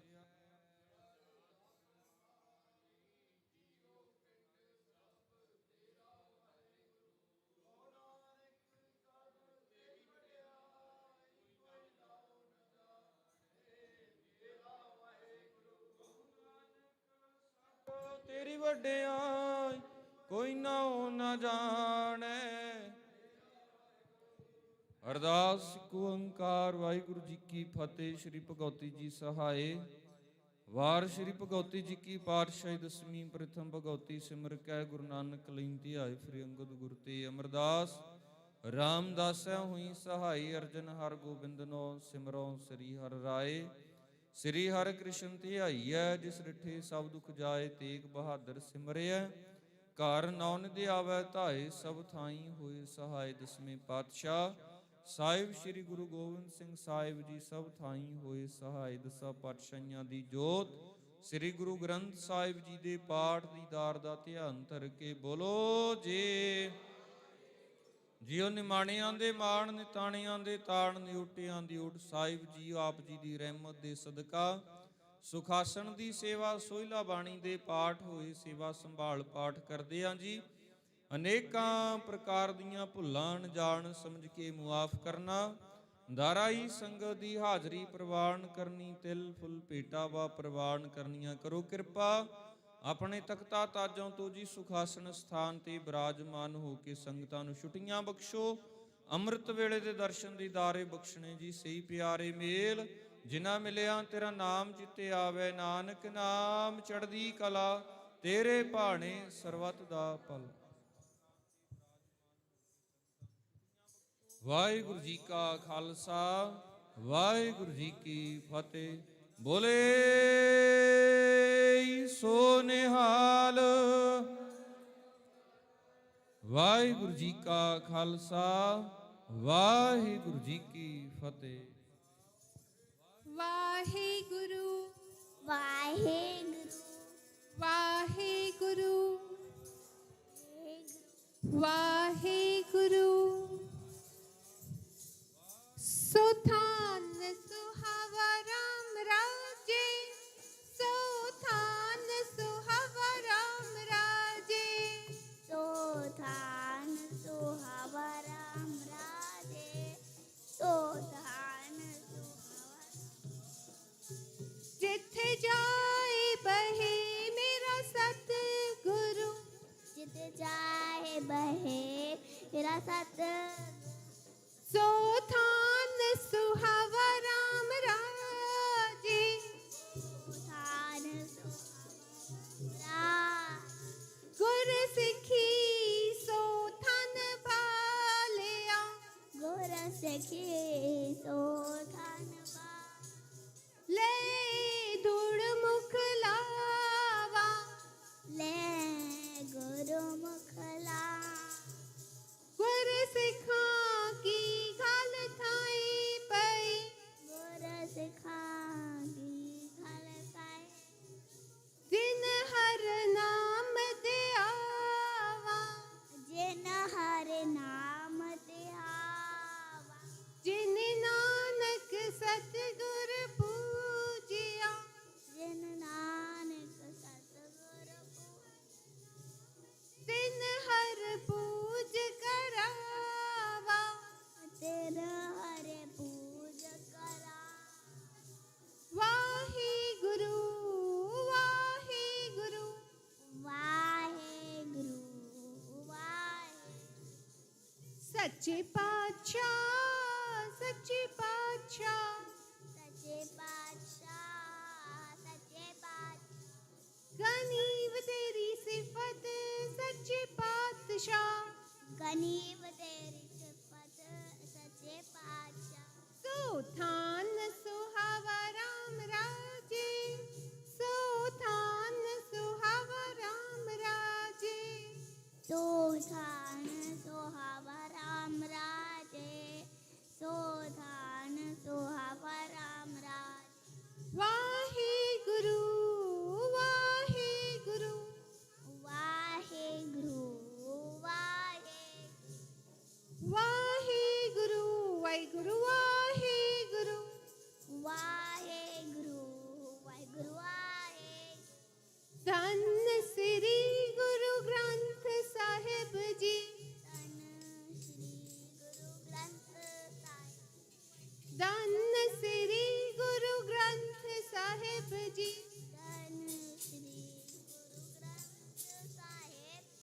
ਤੇਰੀ ਵਡਿਆਈ, ਕੋਈ ਨਾਉ ਨਾ ਜਾਣੈ। ਅਰਦਾਸ ਕੋ ਓੰਕਾਰ। ਵਾਹਿਗੁਰੂ ਜੀ ਕੀ ਫਤਿਹ। ਸ੍ਰੀ ਭਗਉਤੀ ਜੀ ਸਹਾਏ। ਵਾਰ ਸ੍ਰੀ ਭਗਉਤੀ ਜੀ ਕੀ ਪਾਤਸ਼ਾਹੀ ਦਸਵੀਂ। ਪ੍ਰਥਮ ਭਗਉਤੀ ਸਿਮਰ ਕੈ, ਗੁਰੂ ਨਾਨਕ ਲੈਂ ਧਿਆਏ। ਫਿਰ ਅੰਗਦ ਗੁਰ ਤੇ ਅਮਰਦਾਸ, ਰਾਮਦਾਸੈ ਹੋਈ ਸਹਾਈ। ਅਰਜਨ ਹਰ ਗੋਬਿੰਦਨੋ, ਸਿਮਰੋ ਸ੍ਰੀ ਹਰਿ ਰਾਏ। ਸ੍ਰੀ ਹਰਿ ਕ੍ਰਿਸ਼ਨ ਧਿਆਈਐ, ਜਿਸ ਰਿਠੇ ਸਭ ਦੁਖ ਜਾਏ। ਤੇਗ ਬਹਾਦਰ ਸਿਮਰਿਐ, ਘਰ ਨੌ ਨਿਧ ਆਵੈ ਧਾਏ। ਸਭ ਥਾਈ ਹੋਏ ਸਹਾਏ। ਦਸਵੇਂ ਪਾਤਸ਼ਾਹ ਸਾਹਿਬ ਸ੍ਰੀ ਗੁਰੂ ਗੋਬਿੰਦ ਸਿੰਘ ਸਾਹਿਬ ਜੀ, ਸਭ ਥਾਈ ਹੋਏ ਸਹਾਏ। ਦਸਾਂ ਪਾਤਸ਼ਾਹੀਆਂ ਦੀ ਜੋਤ ਸ੍ਰੀ ਗੁਰੂ ਗ੍ਰੰਥ ਸਾਹਿਬ ਜੀ ਦੇ ਪਾਠ ਦੀਦਾਰ ਦਾ ਧਿਆਨ ਧਰ ਕੇ ਬੋਲੋ ਜੀ। ਜਿਉ ਨਿਮਾਣਿਆਂ ਦੇ ਮਾਣ, ਨਿਤਾਣਿਆਂ ਦੇ ਤਾਣ, ਨਿਉਟਿਆਂ ਦੀ ਓਟ। ਸਾਹਿਬ ਜੀ ਆਪ ਜੀ ਦੀ ਰਹਿਮਤ ਦੇ ਸਦਕਾ ਸੁਖਾਸਣ ਦੀ ਸੇਵਾ, ਸੋਹਿਲਾ ਬਾਣੀ ਦੇ ਪਾਠ ਹੋਏ। ਸੇਵਾ ਸੰਭਾਲ ਪਾਠ ਕਰਦੇ ਆਂ ਜੀ। ਅਨੇਕਾਂ ਪ੍ਰਕਾਰ ਦੀਆਂ ਭੁੱਲਾਂ ਅਣਜਾਣ ਸਮਝ ਕੇ ਮੁਆਫ ਕਰਨਾ। ਦਾਰਾਈ ਸੰਗਤ ਦੀ ਹਾਜ਼ਰੀ ਪ੍ਰਵਾਨ ਕਰਨੀ। ਤਿਲ ਫੁੱਲ ਭੇਟਾ ਵਾ ਪ੍ਰਵਾਨ ਕਰਨੀਆਂ। ਕਰੋ ਕਿਰਪਾ ਆਪਣੇ ਤਖਤਾ ਤਾਜੋਂ ਤੋਂ ਜੀ ਸੁਖਾਸਨ ਸਥਾਨ ਤੇ ਬਿਰਾਜਮਾਨ ਹੋ ਕੇ ਸੰਗਤਾਂ ਨੂੰ ਛੁੱਟੀਆਂ ਬਖਸ਼ੋ। ਅੰਮ੍ਰਿਤ ਵੇਲੇ ਦੇ ਦਰਸ਼ਨ ਦੀਦਾਰੇ ਬਖਸ਼ਣੇ ਜੀ। ਸਹੀ ਪਿਆਰੇ ਮੇਲ ਜਿਨ੍ਹਾਂ ਮਿਲਿਆ ਤੇਰਾ ਨਾਮ ਚਿੱਤੇ ਆਵੇ। ਨਾਨਕ ਨਾਮ ਚੜ੍ਹਦੀ ਕਲਾ, ਤੇਰੇ ਭਾਣੇ ਸਰਬੱਤ ਦਾ ਭਲਾ। ਵਾਹਿਗੁਰੂ ਜੀ ਕਾ ਖਾਲਸਾ, ਵਾਹਿਗੁਰੂ ਜੀ ਕੀ ਫਤਿਹ। ਬੋਲੇ ਸੋ ਨਿਹਾਲ। ਵਾਹਿਗੁਰੂ ਜੀ ਕਾ ਖਾਲਸਾ, ਵਾਹਿਗੁਰੂ ਜੀ ਕੀ ਫਤਿਹ। ਵਾਹਿਗੁਰੂ ਵਾਹਿਗੁਰੂ ਵਾਹਿਗੁਰੂ ਵਾਹਿਗੁਰੂ ਵਾਹਿਗੁਰੂ ਸੁਥਾਨ ਸੁਹਾਵਾ ਰਾਮ ਰਾਜੇ ਸੁਥਾਨ ਸੁਹਾਵਾ ਰਾਮ ਰਾਜੇ ਸੋਧਾਨ ਸੁਹਾਵਾ ਰਾਮ ਰਾਜੇ ਸੋਧਾਨ ਸੁਹਾਵਾ ਜਿੱਥੇ ਜਾਏ ਬਹੇ ਮੇਰਾ ਸਤਿਗੁਰੂ ਜਿਤ ਜਾਏ ਬਹੇ ਮੇਰਾ ਸਤ ਸੋਥਾਨ ਸੁਹਾਵਾ ਰਾਮ ਰਾਜੇ ਸੋਧਾਨ ਸੁਹਾਵਾ ਗੁਰ ਸਿੱਖੀ ਸੋਥਾਨ ਭਾਲਿਆ ਗੁਰ ਸਿੱਖੀ ਸੋਧਾਨ ਲੈ ਧੂੜ ਮੁਖ ਲਾਵਾ ਲੈ ਗੁਰੂ ਮੁਖਲਾ ਗੁਰ ਸਿੱਖਾਂ ਕੀ ਗੱਲ ਥਾਈ ਪਈ ਗੁਰ ਸਿਖਾਂਗੀ ਘਲ ਕਾਇ ਦਿਨ ਹਰ ਨਾਮ ਤੇ ਆਵਾ ਜਿਨ ਹਰਿ ਨਾਮ ਤੇ ਆਵਾ ਜਿਨ ਨਾਨਕ ਸਤਿਗੁਰ ਪੂਜਿਆ ਜਿਨ ਨਾਨਕ ਸਤਿਗੁਰ ਤਿਨ ਹਰ ਪੂਜ ਕਰਾਵਾ ਤੇਰ ਹਰਿ ਪੂਜ ਕਰਾ ਵਾਹਿਗੁਰੂ ਵਾਹਿਗੁਰੂ ਵਾਹਿਗੁਰੂ ਵਾਹਿ ਸੱਚੇ ਪਾਤਸ਼ਾਹ ਸੱਚੇ ਪਾਤਸ਼ਾਹ ਸੱਚੇ ਪਾਤਸ਼ਾਹ ਸੱਚੇ ਪਾਤਸ਼ਾਹ ਗਨੀਵ ਤੇਰੀ ਸਿਫਤ ਸੱਚੇ ਪਾਤਸ਼ਾਹ ਗਨੀਵ ਤੇਰੀ ਸਿਫਤ ਸੱਚੇ ਪਾਤਸ਼ਾਹ ਸੋਥਾਨ ਸੁਹਾਵਾ ਰਾਮ ਰਾਜੇ ਸੋਥਾਨ ਸੁਹਾਵਾ ਰਾਮ ਰਾਜੇ ਸੋਧਾਨ ਸੁਹਾਵਾ ਰਾਮ ਰਾਜੇ ਸੋਧਾਨ ਸੁਹਾਵਾ ਰਾਮ ਰਾਜੇ ਵਾਹਿਗੁਰੂ